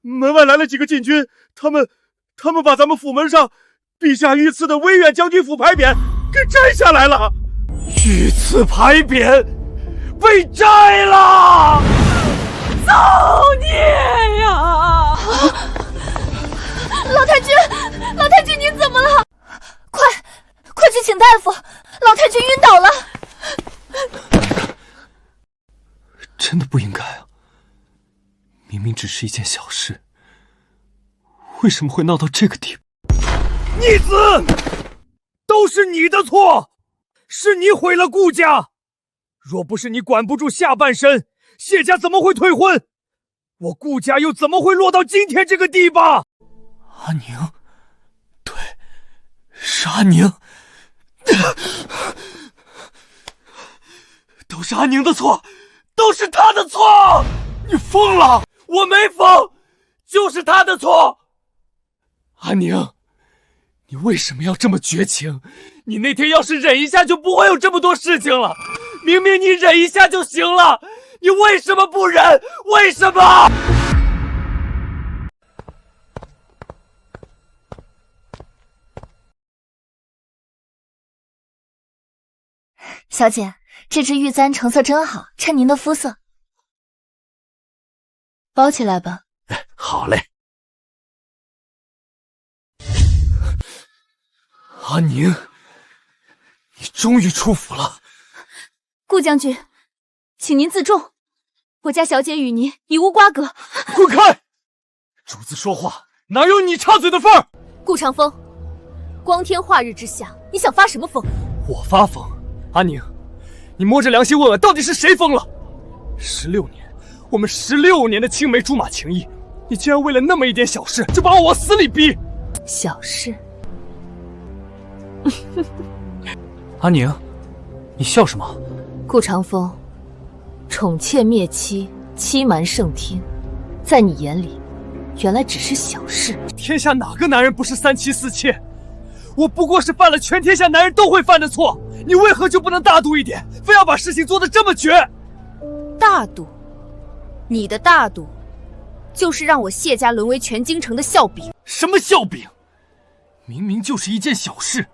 门外来了几个禁军，他们把咱们府门上陛下御赐的威远将军府牌匾给摘下来了。御赐牌匾被摘了！造孽呀！老太君，老太君，您怎么了？快去请大夫！老太君晕倒了。真的不应该啊！明明只是一件小事，为什么会闹到这个地步？逆子，都是你的错，是你毁了顾家。若不是你管不住下半身，谢家怎么会退婚？我顾家又怎么会落到今天这个地吧？阿宁，对，是阿宁，都是阿宁的错，都是他的错！你疯了！我没疯，就是他的错。阿宁，你为什么要这么绝情？你那天要是忍一下，就不会有这么多事情了。明明你忍一下就行了，你为什么不忍？为什么？小姐，这支玉簪成色真好，衬您的肤色。包起来吧。好嘞。阿宁，你终于出府了。顾将军，请您自重，我家小姐与您已无瓜葛。滚开！主子说话哪有你插嘴的份儿？顾长风，光天化日之下，你想发什么疯？我发疯？阿宁，你摸着良心问问，到底是谁疯了？16年，我们16年的青梅竹马情谊，你竟然为了那么一点小事就把我往死里逼！小事？阿宁，你笑什么？顾长风，宠妾灭妻，欺瞒圣听，在你眼里，原来只是小事。天下哪个男人不是3妻4妾？我不过是犯了全天下男人都会犯的错，你为何就不能大度一点，非要把事情做得这么绝？大度？你的大度，就是让我谢家沦为全京城的笑柄。什么笑柄？明明就是一件小事，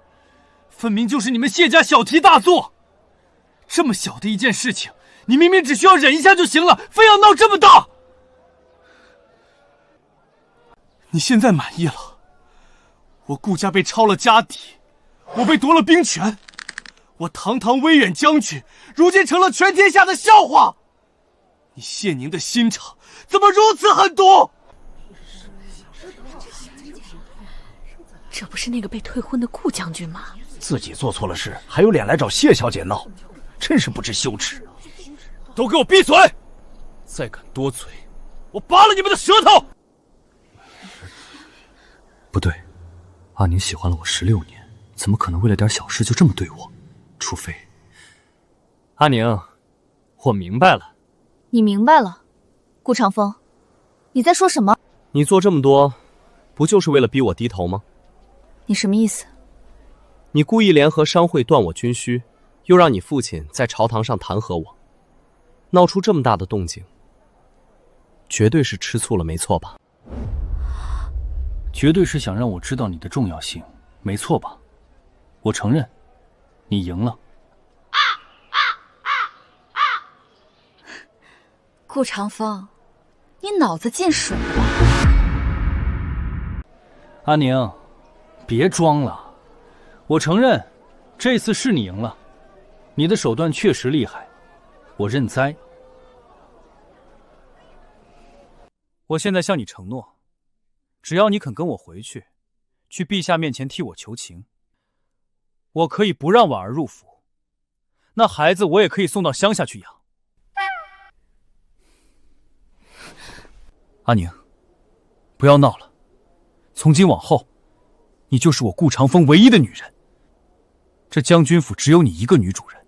分明就是你们谢家小题大做。这么小的一件事情，你明明只需要忍一下就行了，非要闹这么大。你现在满意了？我顾家被抄了家底，我被夺了兵权，我堂堂威远将军，如今成了全天下的笑话。你谢宁的心肠怎么如此狠毒？这不是那个被退婚的顾将军吗？自己做错了事，还有脸来找谢小姐闹，真是不知羞耻！都给我闭嘴！再敢多嘴，我拔了你们的舌头！不对，阿宁喜欢了我16年，怎么可能为了点小事就这么对我？除非……阿宁，我明白了。你明白了？顾长风，你在说什么？你做这么多，不就是为了逼我低头吗？你什么意思？你故意联合商会断我军需，又让你父亲在朝堂上弹劾我，闹出这么大的动静，绝对是吃醋了，没错吧？绝对是想让我知道你的重要性，没错吧？我承认，你赢了。顾长风，你脑子进水了？阿宁，别装了，我承认，这次是你赢了，你的手段确实厉害，我认栽。我现在向你承诺，只要你肯跟我回去，去陛下面前替我求情，我可以不让婉儿入府，那孩子我也可以送到乡下去养。阿宁，不要闹了，从今往后，你就是我顾长风唯一的女人。这将军府只有你一个女主人。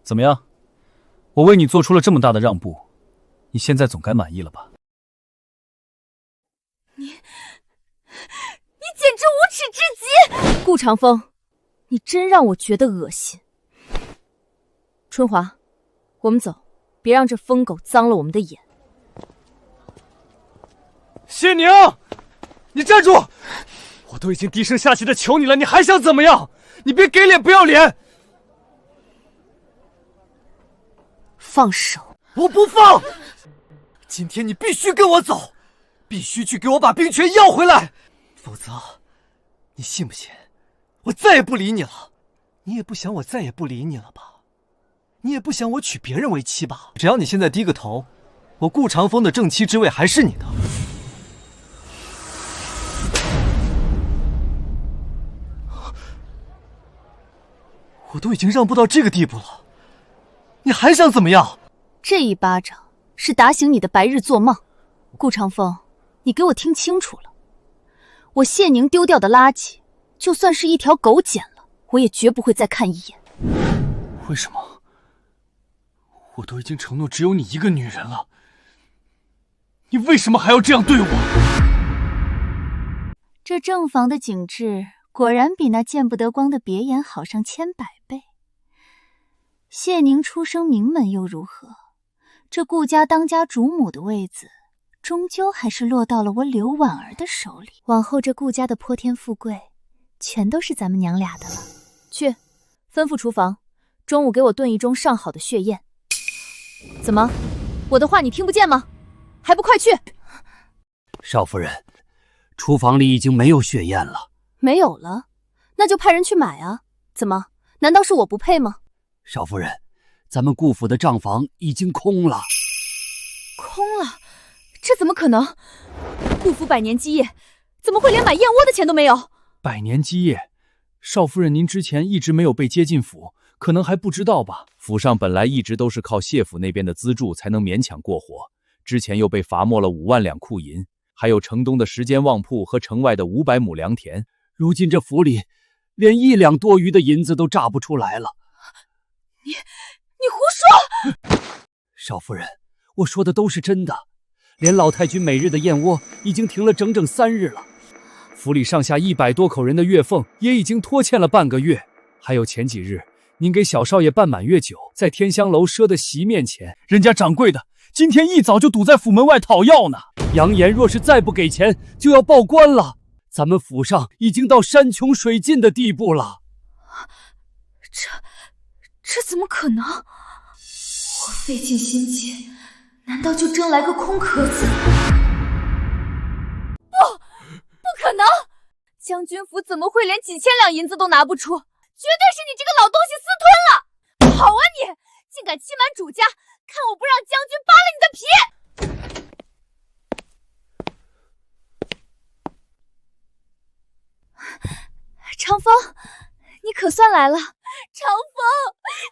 怎么样？我为你做出了这么大的让步，你现在总该满意了吧？你简直无耻至极！顾长风，你真让我觉得恶心。春华，我们走，别让这疯狗脏了我们的眼。谢宁，你站住！我都已经低声下气的求你了，你还想怎么样？你别给脸不要脸！放手！我不放！今天你必须跟我走，必须去给我把兵权要回来，否则，你信不信，我再也不理你了？你也不想我再也不理你了吧？你也不想我娶别人为妻吧？只要你现在低个头，我顾长风的正妻之位还是你的。我都已经让步到这个地步了，你还想怎么样？这一巴掌是打醒你的白日做梦。顾长风，你给我听清楚了，我谢宁丢掉的垃圾，就算是一条狗捡了，我也绝不会再看一眼。为什么？我都已经承诺只有你一个女人了，你为什么还要这样对我？这正房的景致果然比那见不得光的别眼好上千百倍。谢宁出生名门又如何？这顾家当家主母的位子，终究还是落到了我柳婉儿的手里。往后这顾家的泼天富贵，全都是咱们娘俩的了。去，吩咐厨房，中午给我炖一盅上好的血宴。怎么，我的话你听不见吗？还不快去！少夫人，厨房里已经没有血宴了。没有了，那就派人去买啊！怎么，难道是我不配吗？少夫人，咱们顾府的账房已经空了。空了？这怎么可能？顾府百年基业，怎么会连买燕窝的钱都没有？百年基业，少夫人您之前一直没有被接进府，可能还不知道吧？府上本来一直都是靠谢府那边的资助才能勉强过活，之前又被罚没了5万两库银，还有城东的10间旺铺和城外的500亩良田。如今这府里连1两多余的银子都榨不出来了。你胡说！少夫人，我说的都是真的，连老太君每日的燕窝已经停了整整3日了。府里上下100多口人的月俸也已经拖欠了半个月，还有前几日您给小少爷办满月酒，在天香楼赊的席面前，人家掌柜的今天一早就堵在府门外讨要呢，扬言若是再不给钱就要报官了。咱们府上已经到山穷水尽的地步了。这怎么可能？我费尽心机，难道就争来个空壳子？不可能！将军府怎么会连几千两银子都拿不出？绝对是你这个老东西私吞了！好啊你，竟敢欺瞒主家，看我不让将军扒了你的皮！长风，你可算来了！长风，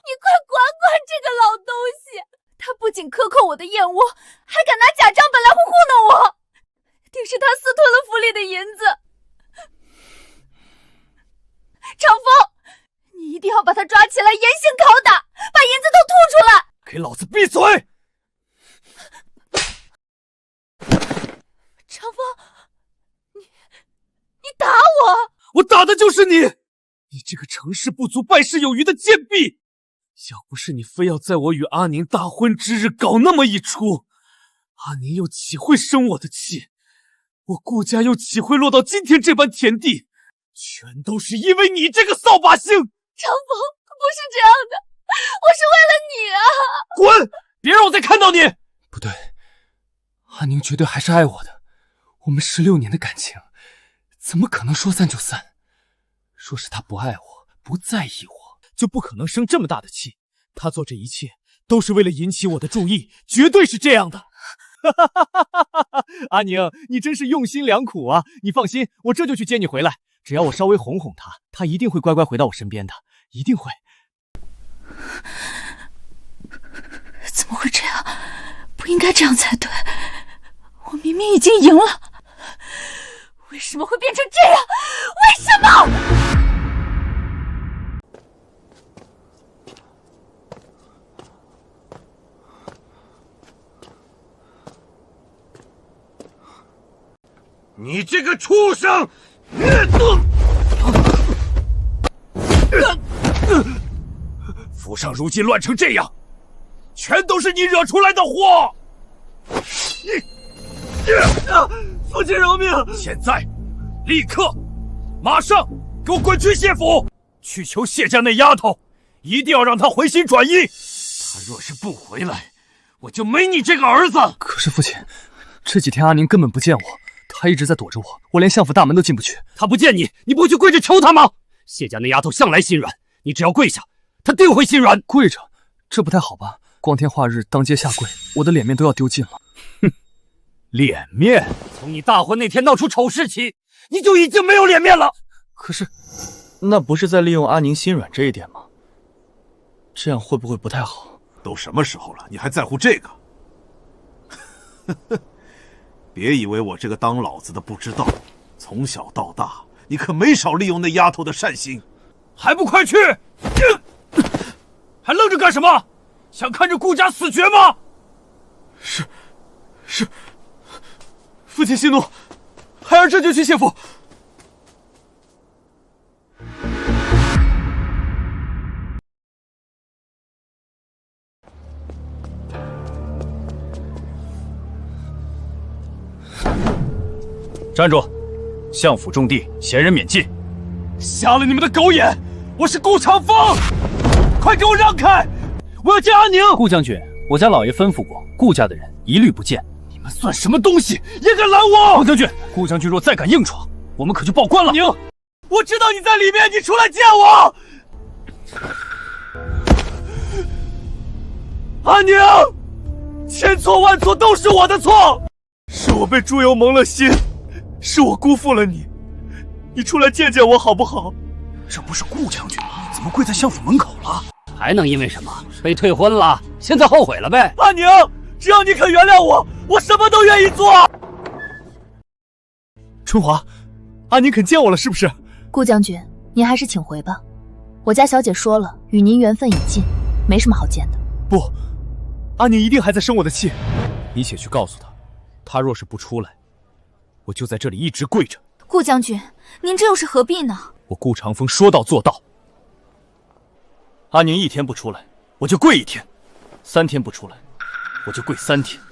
你快管管这个老东西！他不仅克扣我的燕窝，还敢拿假账本来糊弄我，定是他私吞了府里的银子。长风，你一定要把他抓起来，严刑拷打，把银子都吐出来！给老子闭嘴！长风，你打我！我打的就是你！你这个成事不足败事有余的贱婢！要不是你非要在我与阿宁大婚之日搞那么一出，阿宁又岂会生我的气？我顾家又岂会落到今天这般田地？全都是因为你这个扫把星！长风，不是这样的，我是为了你啊！滚！别让我再看到你！不对，阿宁绝对还是爱我的，我们16年的感情，怎么可能说散就散？若是他不爱我，不在意我，就不可能生这么大的气。他做这一切都是为了引起我的注意，绝对是这样的。阿宁，你真是用心良苦啊！你放心，我这就去接你回来。只要我稍微哄哄他，他一定会乖乖回到我身边的，一定会。怎么会这样？不应该这样才对。我明明已经赢了，为什么会变成这样？为什么？你这个畜生！府上如今乱成这样，全都是你惹出来的祸！父亲饶命！现在，立刻，马上给我滚去谢府，去求谢家那丫头，一定要让她回心转意。她若是不回来，我就没你这个儿子。可是父亲，这几天阿宁根本不见我。他一直在躲着我，我连相府大门都进不去。他不见你，你不会去跪着求他吗？谢家那丫头向来心软，你只要跪下，她定会心软。跪着，这不太好吧？光天化日，当街下跪，我的脸面都要丢尽了。哼，脸面？从你大婚那天闹出丑事起，你就已经没有脸面了。可是，那不是在利用阿宁心软这一点吗？这样会不会不太好？都什么时候了，你还在乎这个？别以为我这个当老子的不知道，从小到大，你可没少利用那丫头的善心，还不快去！还愣着干什么？想看着顾家死绝吗？是，父亲息怒，孩儿这就去谢府。站住！相府重地，闲人免进。瞎了你们的狗眼！我是顾长风，快给我让开！我要见阿宁。顾将军，我家老爷吩咐过，顾家的人一律不见。你们算什么东西，也敢拦我？顾将军，顾将军若再敢硬闯，我们可就报官了。宁，我知道你在里面，你出来见我。阿宁，千错万错都是我的错，是我被朱由蒙了心。是我辜负了你，你出来见见我好不好？这不是顾将军吗？怎么跪在相府门口了？还能因为什么？被退婚了，现在后悔了呗？阿宁，只要你肯原谅我，我什么都愿意做。春华，阿宁肯见我了是不是？顾将军，您还是请回吧。我家小姐说了，与您缘分已尽，没什么好见的。不，阿宁一定还在生我的气。你且去告诉他，他若是不出来，我就在这里一直跪着。顾将军，您这又是何必呢？我顾长风说到做到。阿宁1天不出来，我就跪1天；3天不出来，我就跪3天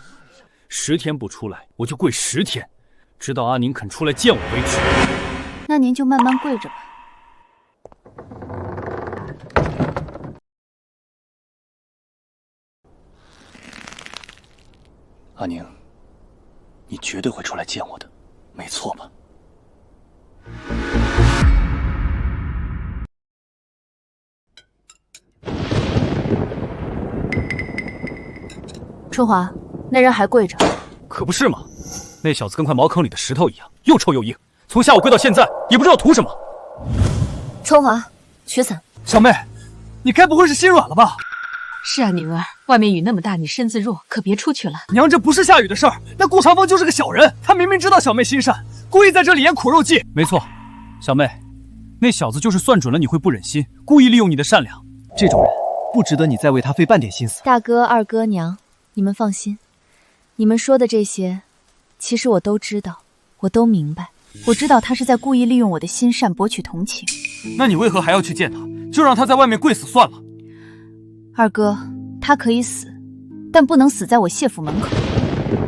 ；10天不出来，我就跪10天，直到阿宁肯出来见我为止。那您就慢慢跪着吧。阿宁，你绝对会出来见我的，没错吧？春华，那人还跪着。可不是嘛，那小子跟块茅坑里的石头一样，又臭又硬，从下午跪到现在，也不知道图什么。春华，取伞。小妹，你该不会是心软了吧？是啊，宁儿，外面雨那么大，你身子弱，可别出去了。娘，这不是下雨的事儿。那顾长风就是个小人，他明明知道小妹心善，故意在这里演苦肉计。没错，小妹，那小子就是算准了你会不忍心，故意利用你的善良。这种人不值得你再为他费半点心思。大哥、二哥、娘，你们放心，你们说的这些，其实我都知道，我都明白。我知道他是在故意利用我的心善博取同情。那你为何还要去见他？就让他在外面跪死算了。二哥，他可以死，但不能死在我谢府门口。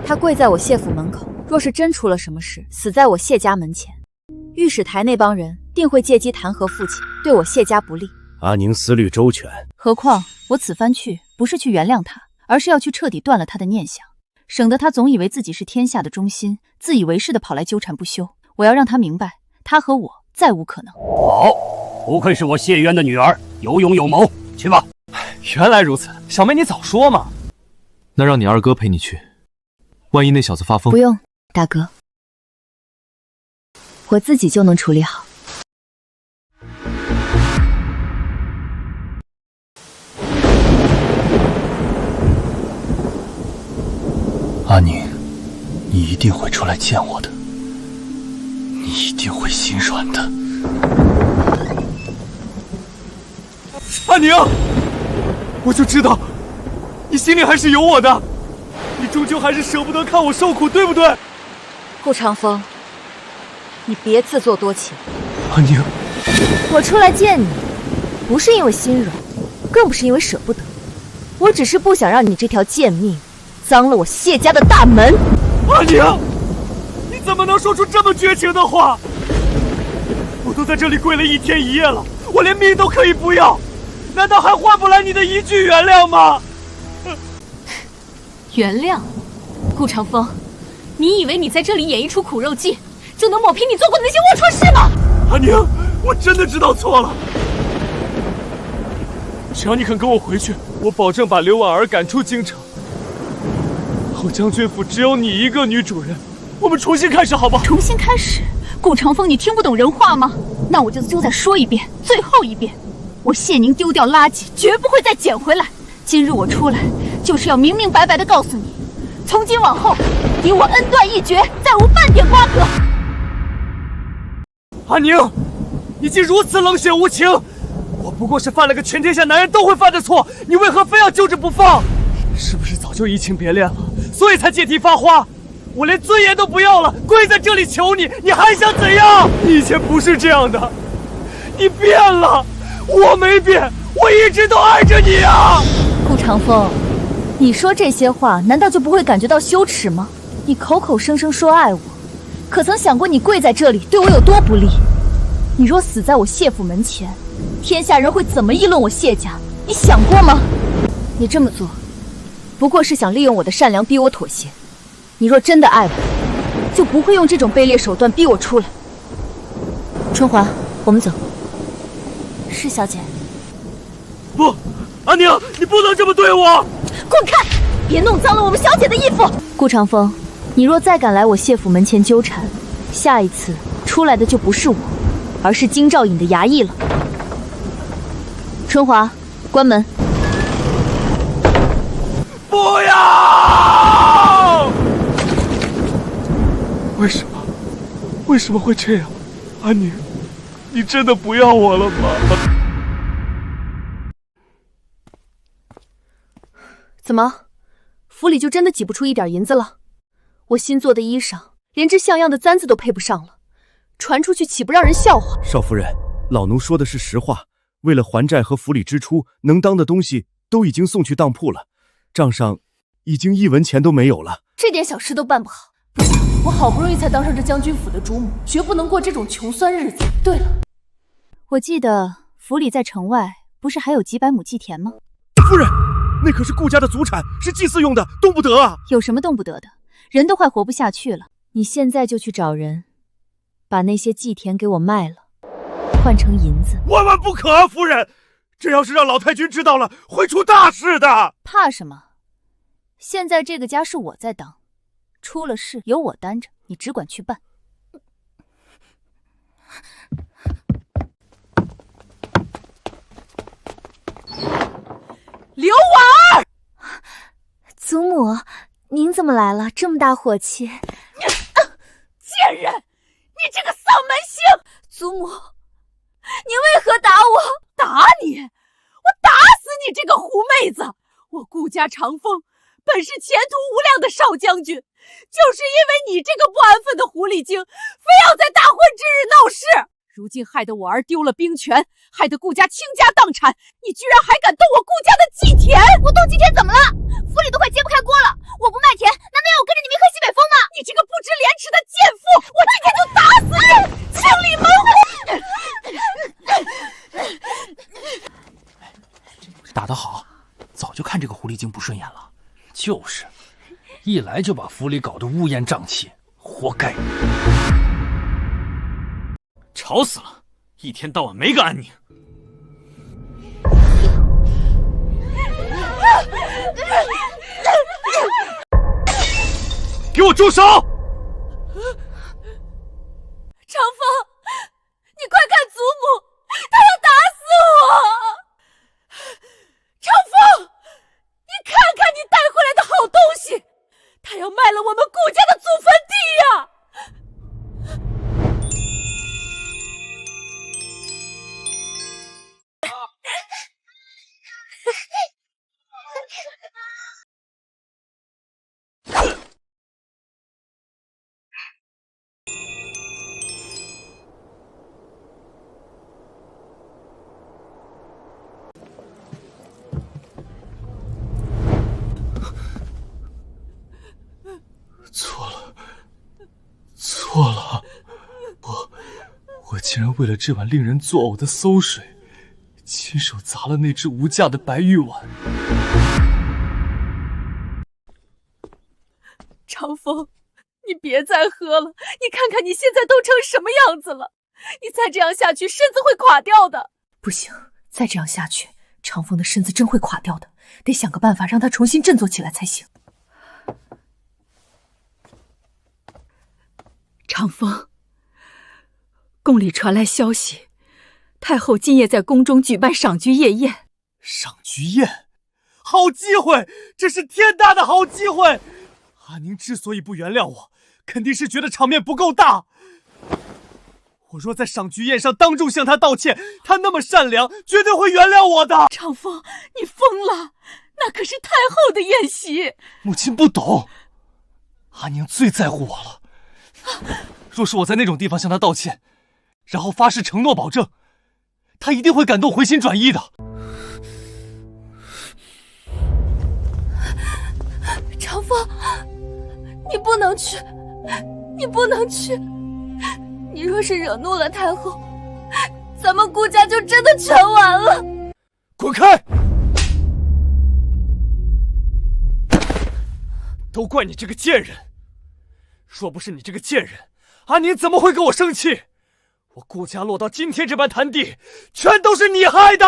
他跪在我谢府门口，若是真出了什么事，死在我谢家门前，御史台那帮人定会借机弹劾父亲，对我谢家不利。阿宁思虑周全，何况我此番去不是去原谅他，而是要去彻底断了他的念想。省得他总以为自己是天下的中心，自以为是的跑来纠缠不休。我要让他明白，他和我再无可能。好，不愧是我谢渊的女儿，有勇有谋。去吧。原来如此，小妹你早说嘛。那让你二哥陪你去，万一那小子发疯……不用，大哥，我自己就能处理好。阿宁，你一定会出来见我的，你一定会心软的。阿宁，我就知道，你心里还是有我的，你终究还是舍不得看我受苦，对不对？顾长风，你别自作多情。阿宁，我出来见你，不是因为心软，更不是因为舍不得，我只是不想让你这条贱命脏了我谢家的大门。阿宁，你怎么能说出这么绝情的话？我都在这里跪了1天1夜了，我连命都可以不要，难道还换不来你的一句原谅吗？原谅，顾长风，你以为你在这里演一出苦肉计，就能抹平你做过的那些龌龊事吗？阿宁，我真的知道错了。只要你肯跟我回去，我保证把刘婉儿赶出京城。后将军府只有你一个女主人，我们重新开始好不好？重新开始？顾长风，你听不懂人话吗？那我就再说一遍，最后一遍。我谢宁丢掉垃圾，绝不会再捡回来。今日我出来，就是要明明白白的告诉你，从今往后，你我恩断义绝，再无半点瓜葛。阿宁，你竟如此冷血无情！我不过是犯了个全天下男人都会犯的错，你为何非要揪着不放？是不是早就移情别恋了，所以才借题发花？我连尊严都不要了，跪在这里求你，你还想怎样？你以前不是这样的，你变了，我没变，我一直都爱着你啊！顾长风，你说这些话，难道就不会感觉到羞耻吗？你口口声声说爱我，可曾想过你跪在这里对我有多不利？你若死在我谢府门前，天下人会怎么议论我谢家？你想过吗？你这么做，不过是想利用我的善良逼我妥协。你若真的爱我，就不会用这种卑劣手段逼我出来。春华，我们走。是小姐。不，阿宁，你不能这么对我！滚开！别弄脏了我们小姐的衣服。顾长风，你若再敢来我谢府门前纠缠，下一次出来的就不是我，而是京兆尹的衙役了。春华，关门。不要！为什么会这样？阿宁，你真的不要我了吗？怎么，府里就真的挤不出一点银子了？我新做的衣裳，连只像样的簪子都配不上了，传出去岂不让人笑话？少夫人，老奴说的是实话。为了还债和府里支出，能当的东西都已经送去当铺了，账上已经1文钱都没有了。这点小事都办不好，不行，我好不容易才当上这将军府的主母，绝不能过这种穷酸日子。对了，我记得府里在城外不是还有几百亩祭田吗？夫人，那可是顾家的祖产，是祭祀用的，动不得啊！有什么动不得的？人都快活不下去了。你现在就去找人，把那些祭田给我卖了，换成银子。万万不可啊，夫人！这要是让老太君知道了，会出大事的。怕什么？现在这个家是我在当，出了事由我担着，你只管去办。刘婉儿，祖母，您怎么来了？这么大火气！贱人，你这个丧门星！祖母，您为何打我？打你？我打死你这个狐妹子！我顾家长风本是前途无量的少将军，就是因为你这个不安分的狐狸精，非要在大婚之日闹事，如今害得我儿丢了兵权，害得顾家倾家荡产，你居然还敢动我顾家的祭田！我动祭田怎么了？府里都快揭不开锅了，我不卖田，难道要我跟着你们喝西北风吗？你这个不知廉耻的贱妇，我今天就打死你，清理门户！打得好，早就看这个狐狸精不顺眼了。就是，一来就把府里搞得乌烟瘴气，活该！吵死了，一天到晚没个安宁。给我住手！长风，你快看祖母，她要打死我！长风，你看看你带回来的好东西，她要卖了我们顾家的祖坟地呀！错了，我竟然为了这碗令人作呕的馊水，亲手砸了那只无价的白玉碗。长风，你别再喝了，你看看你现在都成什么样子了，你再这样下去，身子会垮掉的。不行，再这样下去，长风的身子真会垮掉的，得想个办法让他重新振作起来才行。长风，宫里传来消息，太后今夜在宫中举办赏菊夜宴。赏菊宴，好机会，这是天大的好机会！阿宁之所以不原谅我，肯定是觉得场面不够大。我若在赏菊宴上当众向他道歉，他那么善良，绝对会原谅我的。长风，你疯了，那可是太后的宴席。母亲不懂，阿宁最在乎我了。若是我在那种地方向他道歉，然后发誓承诺保证，他一定会感动回心转意的。长风，你不能去，你不能去！你若是惹怒了太后，咱们顾家就真的全完了。滚开！都怪你这个贱人！若不是你这个贱人，阿宁怎么会跟我生气？我顾家落到今天这般田地，全都是你害的！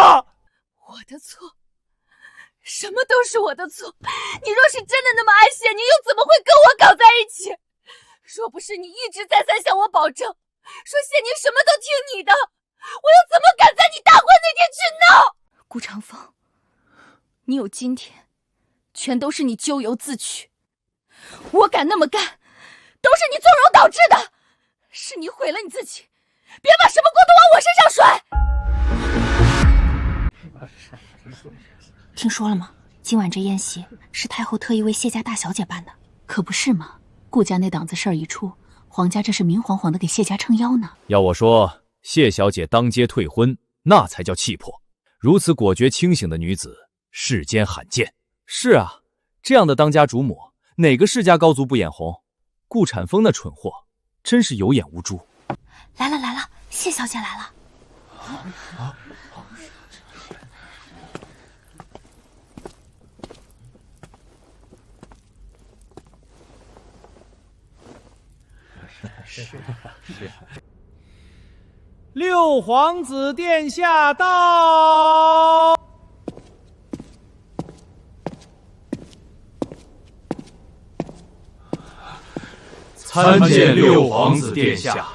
我的错，什么都是我的错。你若是真的那么爱谢宁，又怎么会跟我搞在一起？若不是你一直再三向我保证，说谢宁什么都听你的，我又怎么敢在你大婚那天去闹？顾长风，你有今天，全都是你咎由自取。我敢那么干，都是你纵容导致的，是你毁了你自己，别把什么锅都往我身上甩。听说了吗？今晚这宴席是太后特意为谢家大小姐办的，可不是吗？顾家那档子事儿一出，皇家这是明晃晃的给谢家撑腰呢。要我说，谢小姐当街退婚，那才叫气魄。如此果决清醒的女子，世间罕见。是啊，这样的当家主母，哪个世家高足不眼红？顾产峰那蠢货，真是有眼无珠。来了来了，谢小姐来了。六皇子殿下到。参见六皇子殿下。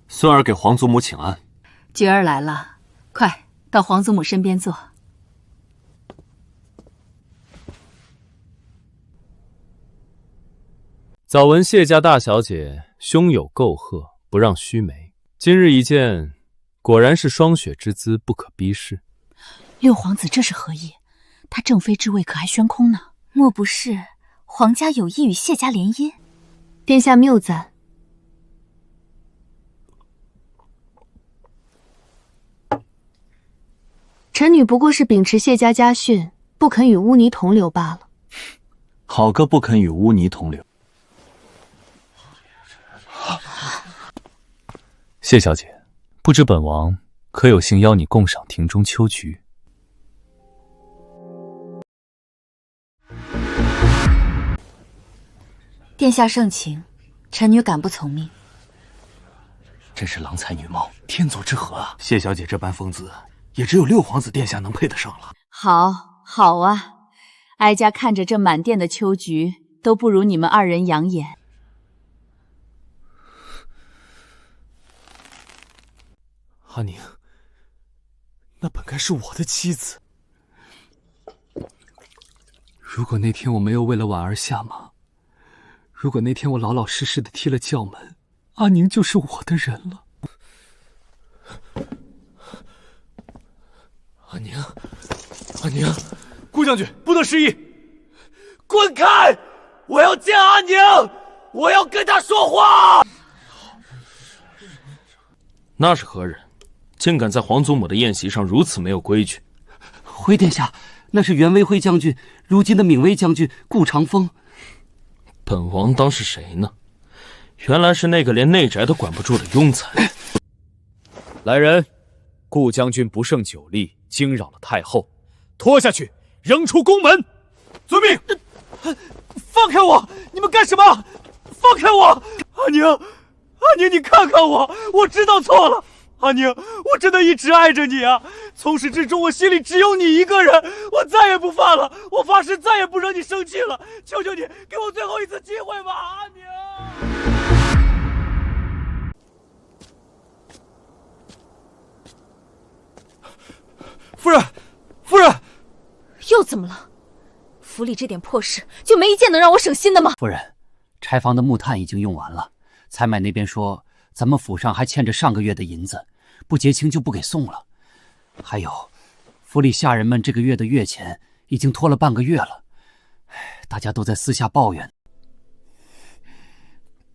孙儿给皇祖母请安。菊儿来了，快到皇祖母身边坐。早闻谢家大小姐胸有构壑，不让须眉。今日一见，果然是霜雪之姿，不可逼视。六皇子这是何意？他正妃之位可还悬空呢？莫不是皇家有意与谢家联姻？殿下谬赞。臣女不过是秉持谢家家训，不肯与污泥同流罢了。好个不肯与污泥同流！谢小姐，不知本王可有幸邀你共赏庭中秋菊？殿下盛情，臣女敢不从命。真是郎才女貌，天作之合啊！谢小姐这般风姿，也只有六皇子殿下能配得上了。好，好啊！哀家看着这满殿的秋菊，都不如你们二人养眼。阿宁，那本该是我的妻子。如果那天我没有为了婉儿下马，如果那天我老老实实的踢了教门，阿宁就是我的人了。阿宁，阿宁，顾将军不得失意，滚开！我要见阿宁，我要跟他说话。那是何人？竟敢在皇祖母的宴席上如此没有规矩！回殿下，那是原威辉将军，如今的闵威将军顾长风。本王当是谁呢？原来是那个连内宅都管不住的庸才。来人，顾将军不胜酒力，惊扰了太后，拖下去，扔出宫门。遵命。放开我！你们干什么？放开我！阿宁，阿宁，你看看我，我知道错了。阿宁，我真的一直爱着你啊！从始至终，我心里只有你一个人，我再也不犯了，我发誓再也不惹你生气了。求求你，给我最后一次机会吧，阿宁！夫人，夫人，又怎么了？府里这点破事，就没一件能让我省心的吗？夫人，柴房的木炭已经用完了，采买那边说咱们府上还欠着上个月的银子，不结清就不给送了。还有，府里下人们这个月的月钱已经拖了半个月了，大家都在私下抱怨。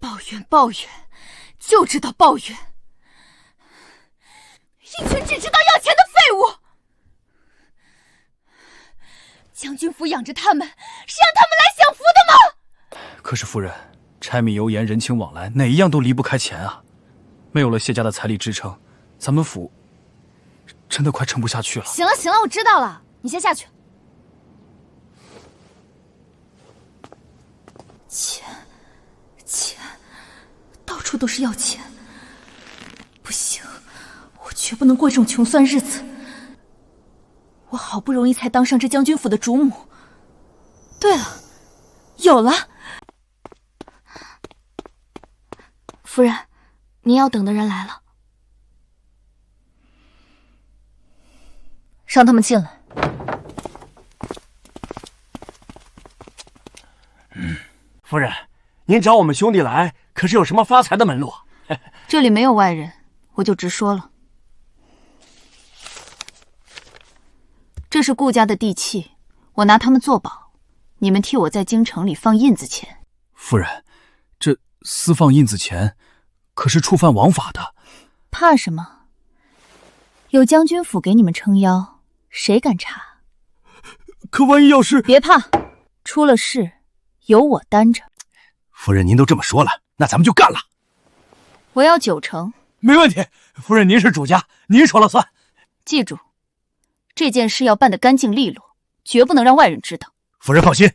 抱怨抱怨，就知道抱怨，一群只知道要钱的废物。将军府养着他们，是让他们来享福的吗？可是夫人，柴米油盐人情往来，哪一样都离不开钱啊！没有了谢家的财力支撑，咱们府真的快撑不下去了。行了行了，我知道了，你先下去。钱，到处都是要钱。不行，我绝不能过这种穷酸日子。我好不容易才当上这将军府的主母。对了，有了。夫人，您要等的人来了，让他们进来。夫人，您找我们兄弟来，可是有什么发财的门路？这里没有外人，我就直说了。这是顾家的地契，我拿他们做保，你们替我在京城里放印子钱。夫人，这私放印子钱可是触犯王法的。怕什么？有将军府给你们撑腰，谁敢查？可万一要是……别怕，出了事由我担着。夫人，您都这么说了，那咱们就干了。我要9成。没问题，夫人您是主家，您说了算。记住，这件事要办得干净利落，绝不能让外人知道。夫人放心，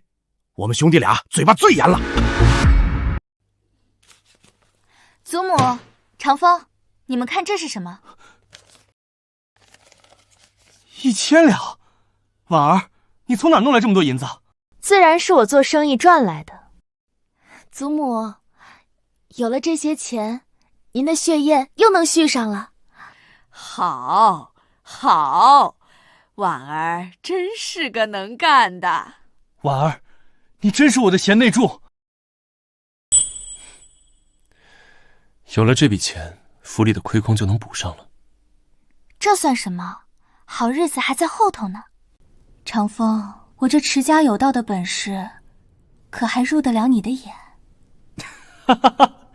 我们兄弟俩嘴巴最严了。祖母，长风，你们看这是什么？1000两。婉儿，你从哪弄来这么多银子？自然是我做生意赚来的。祖母，有了这些钱，您的血液又能续上了。好，好，婉儿真是个能干的。婉儿，你真是我的贤内助。有了这笔钱，府里的亏空就能补上了。这算什么？好日子还在后头呢。长风，我这持家有道的本事，可还入得了你的眼？哈哈哈，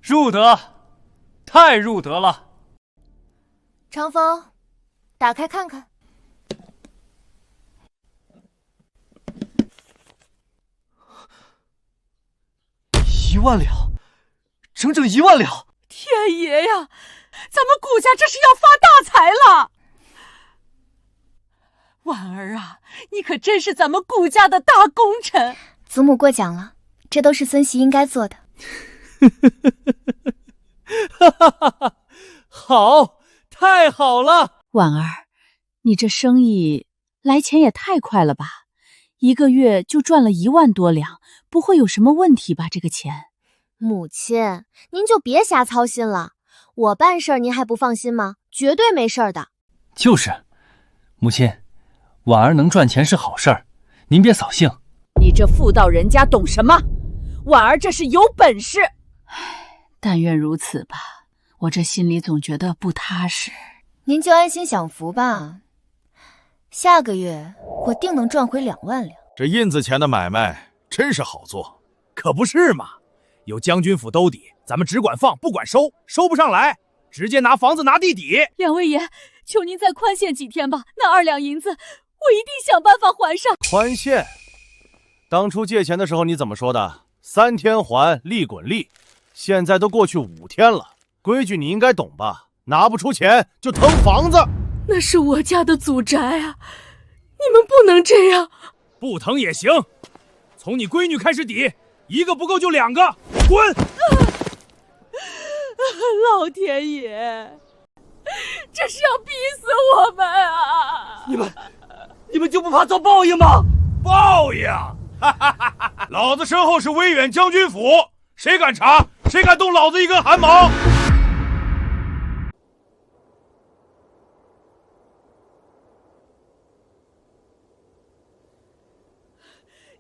入得，太入得了。长风，打开看看。1万两，整整1万两！天爷呀，咱们顾家这是要发大财了！婉儿啊，你可真是咱们顾家的大功臣。祖母过奖了，这都是孙媳应该做的。好，太好了！婉儿，你这生意来钱也太快了吧？1个月就赚了1万多两，不会有什么问题吧？这个钱。母亲，您就别瞎操心了，我办事您还不放心吗？绝对没事的。就是，母亲，婉儿能赚钱是好事儿，您别扫兴。你这妇道人家懂什么？婉儿这是有本事。但愿如此吧，我这心里总觉得不踏实。您就安心享福吧，下个月我定能赚回2万两。这印子钱的买卖真是好做。可不是嘛，有将军府兜底，咱们只管放不管收，收不上来直接拿房子拿地底。两位爷，求您再宽限几天吧，那2两银子我一定想办法还上。宽限？当初借钱的时候你怎么说的？3天还，利滚利。现在都过去5天了，规矩你应该懂吧？拿不出钱就腾房子。那是我家的祖宅啊，你们不能这样。不腾也行，从你闺女开始抵，1个不够就2个，滚！老天爷，这是要逼死我们啊！你们就不怕遭报应吗？报应？老子身后是威远将军府，谁敢查，谁敢动老子一根汗毛！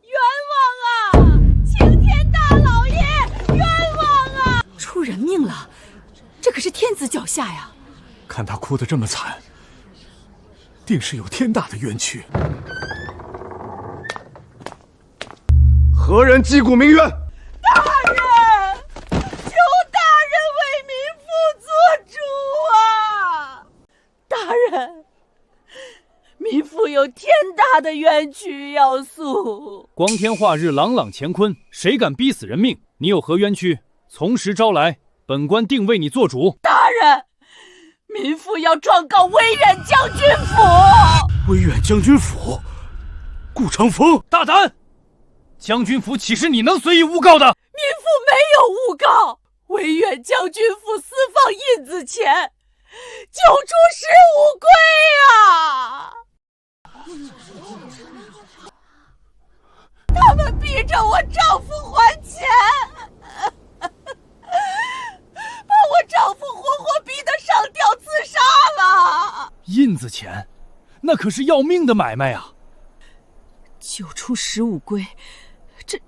冤枉啊！青天大老爷，冤枉啊！出人命了，这可是天子脚下呀！看他哭得这么惨，定是有天大的冤屈。何人击鼓鸣冤？大人，求大人为民妇做主啊！大人，民妇有天大的冤屈要诉。光天化日，朗朗乾坤，谁敢逼死人命？你有何冤屈？从实招来，本官定为你做主。大人，民妇要状告威远将军府。威远将军府，顾长风，大胆！将军府岂是你能随意诬告的？民妇没有诬告，威远将军府私放印子钱，救出15归啊！他们逼着我丈夫还钱，把我丈夫活活逼得上吊自杀了。印子钱，那可是要命的买卖啊！救出15归，这……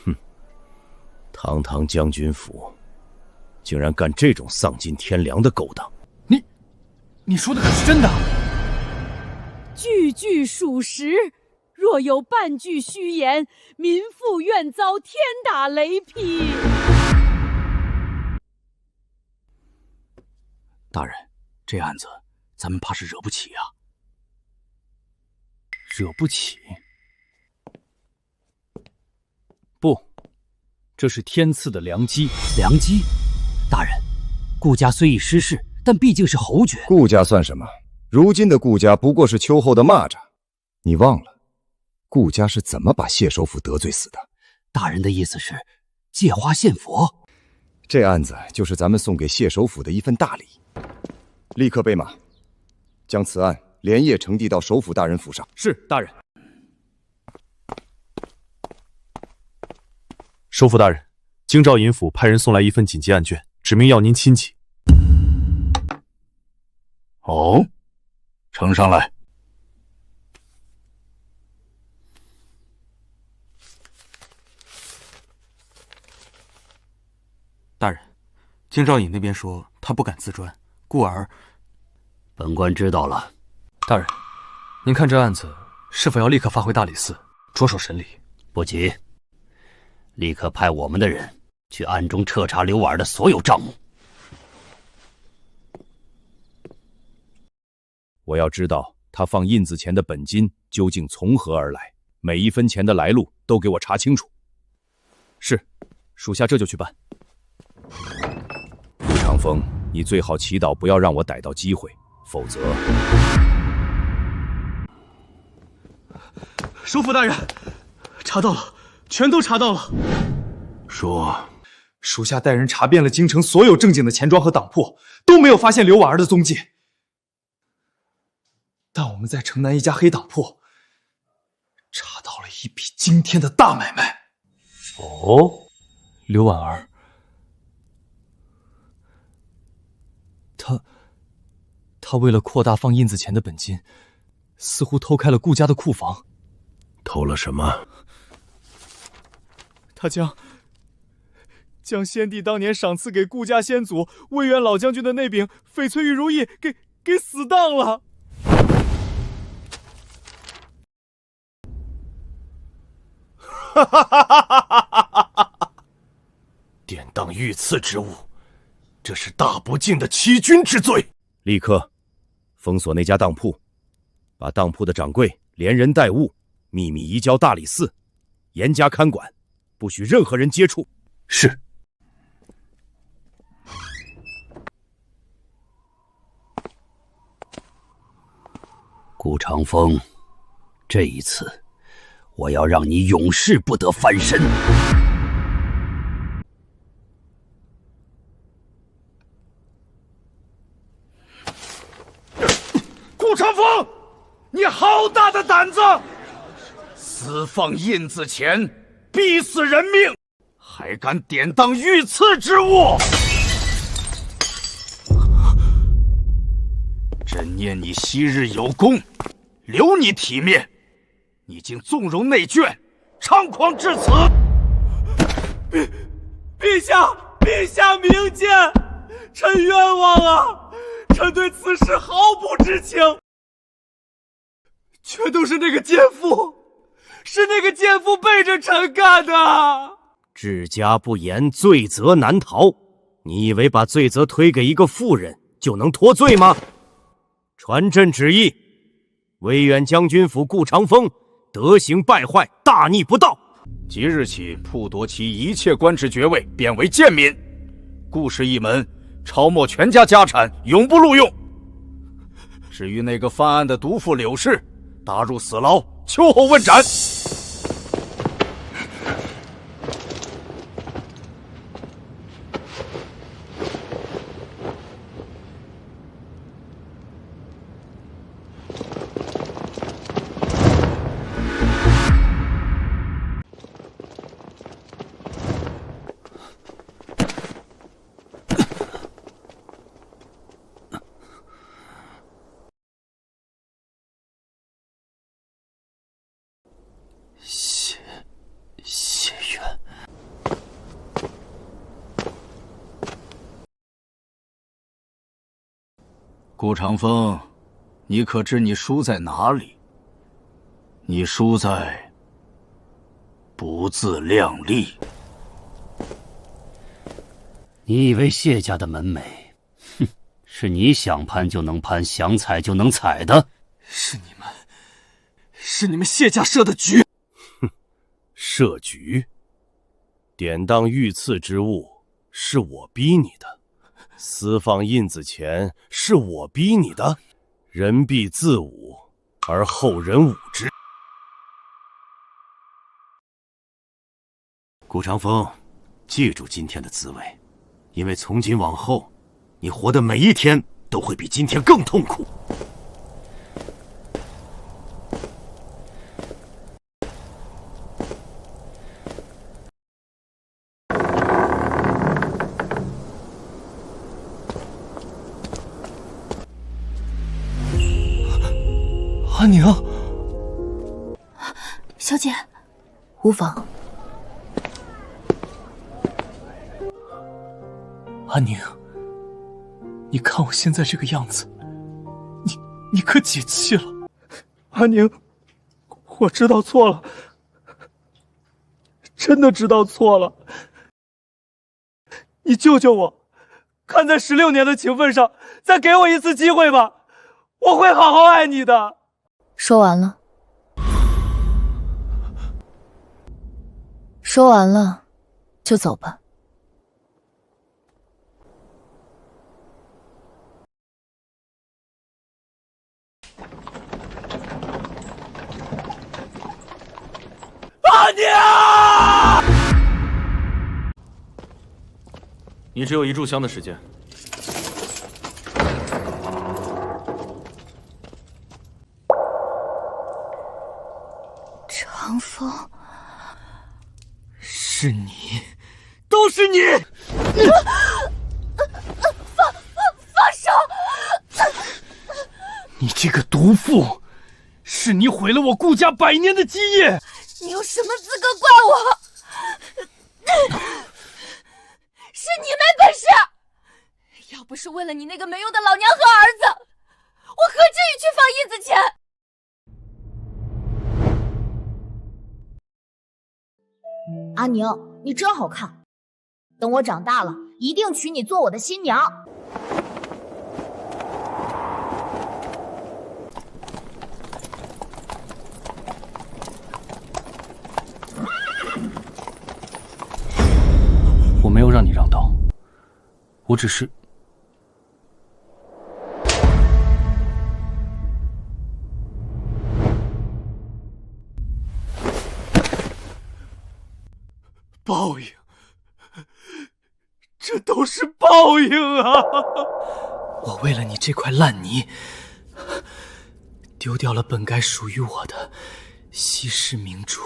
哼！堂堂将军府，竟然干这种丧尽天良的勾当！你说的可是真的？句句属实，若有半句虚言，民妇愿遭天打雷劈。大人，这案子咱们怕是惹不起啊。惹不起？不，这是天赐的良机。良机？大人，顾家虽已失势，但毕竟是侯爵。顾家算什么？如今的顾家不过是秋后的蚂蚱。你忘了，顾家是怎么把谢首府得罪死的？大人的意思是借花献佛？这案子就是咱们送给谢首府的一份大礼。立刻备马，将此案连夜呈递到首府大人府上。是，大人。首府大人，京兆尹府派人送来一份紧急案卷，指明要您亲启。哦，呈上来。大人，京兆尹那边说他不敢自专，故而……本官知道了。大人，您看这案子是否要立刻发回大理寺着手审理？不急，立刻派我们的人去暗中彻查刘婉儿的所有账目。我要知道他放印子钱的本金究竟从何而来，每一分钱的来路都给我查清楚。是，属下这就去办。顾长风，你最好祈祷不要让我逮到机会，否则……首府大人，查到了，全都查到了。说，属下带人查遍了京城所有正经的钱庄和当铺，都没有发现刘婉儿的踪迹。但我们在城南一家黑当铺查到了一笔惊天的大买卖。哦，刘婉儿，他为了扩大放印子钱的本金，似乎偷开了顾家的库房。偷了什么？他将先帝当年赏赐给顾家先祖魏源老将军的那柄翡翠玉如意给死当了。哈哈哈哈哈！典当御赐之物，这是大不敬的欺君之罪。立刻封锁那家当铺，把当铺的掌柜连人带物秘密移交大理寺，严加看管，不许任何人接触。是。顾长风，这一次我要让你永世不得翻身。顾长风，你好大的胆子！私放印子钱，逼死人命，还敢典当御赐之物！朕念你昔日有功，留你体面，你竟纵容内眷，猖狂至此！陛下明鉴，臣冤枉啊！臣对此事毫不知情，全都是那个奸夫，是那个奸夫背着臣干的。治家不严，罪责难逃。你以为把罪责推给一个妇人就能脱罪吗？传朕旨意，威远将军府顾长风德行败坏，大逆不道，即日起剥夺其一切官职爵位，贬为贱民。顾氏一门抄没全家家产，永不录用。至于那个犯案的毒妇柳氏，打入死牢，秋后问斩。谢渊，顾长风，你可知你输在哪里？你输在不自量力。你以为谢家的门楣，哼，是你想攀就能攀，想踩就能踩的？是你们谢家设的局。哼，设局？典当御赐之物是我逼你的，私放印子钱是我逼你的，人必自侮，而后人侮之。顾长风，记住今天的滋味，因为从今往后，你活的每一天都会比今天更痛苦。阿宁，小姐，无妨。阿宁，你看我现在这个样子，你可解气了。阿宁，我知道错了，真的知道错了。你救救我，看在16年的情分上，再给我一次机会吧，我会好好爱你的。说完了，说完了，就走吧。阿娘！你只有1炷香的时间。长风，是你，都是你！放手！你这个毒妇，是你毁了我顾家100年的基业！你有什么资格怪我？是你没本事！要不是为了你那个没用的老娘和儿子，我何至于去放义子钱？阿宁，你真好看，等我长大了，一定娶你做我的新娘。我没有让你让道，我只是……报应，这都是报应啊！我为了你这块烂泥，丢掉了本该属于我的稀世明珠。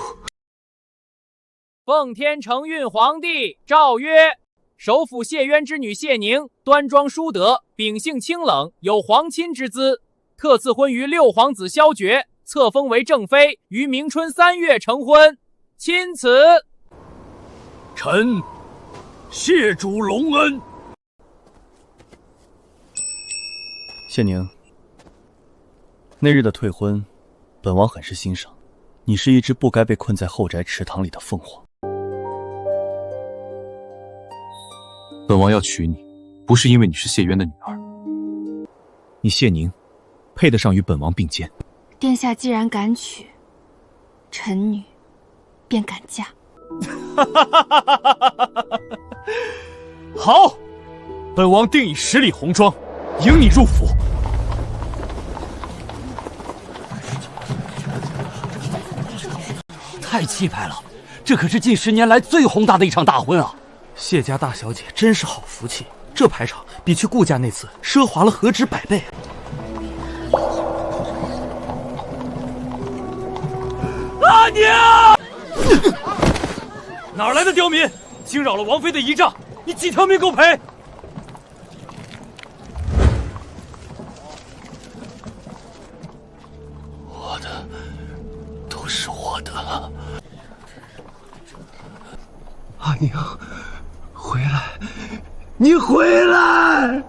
奉天承运皇帝诏曰：首辅谢渊之女谢宁，端庄淑德，秉性清冷，有皇亲之姿，特赐婚于六皇子萧决，册封为正妃，于明春3月成婚。钦此。臣谢主隆恩。谢宁，那日的退婚，本王很是欣赏。你是一只不该被困在后宅池塘里的凤凰。本王要娶你，不是因为你是谢渊的女儿。你谢宁，配得上与本王并肩。殿下既然敢娶，臣女便敢嫁。好，本王定以10里红妆迎你入府。太气派了，这可是近10年来最宏大的一场大婚啊！谢家大小姐真是好福气，这排场比去顾家那次奢华了何止100倍。阿娘！哪来的刁民，惊扰了王妃的仪仗？你几条命够赔？我的都是我的。阿娘，回来！你回来！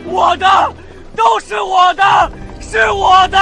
我的都是我的，是我的。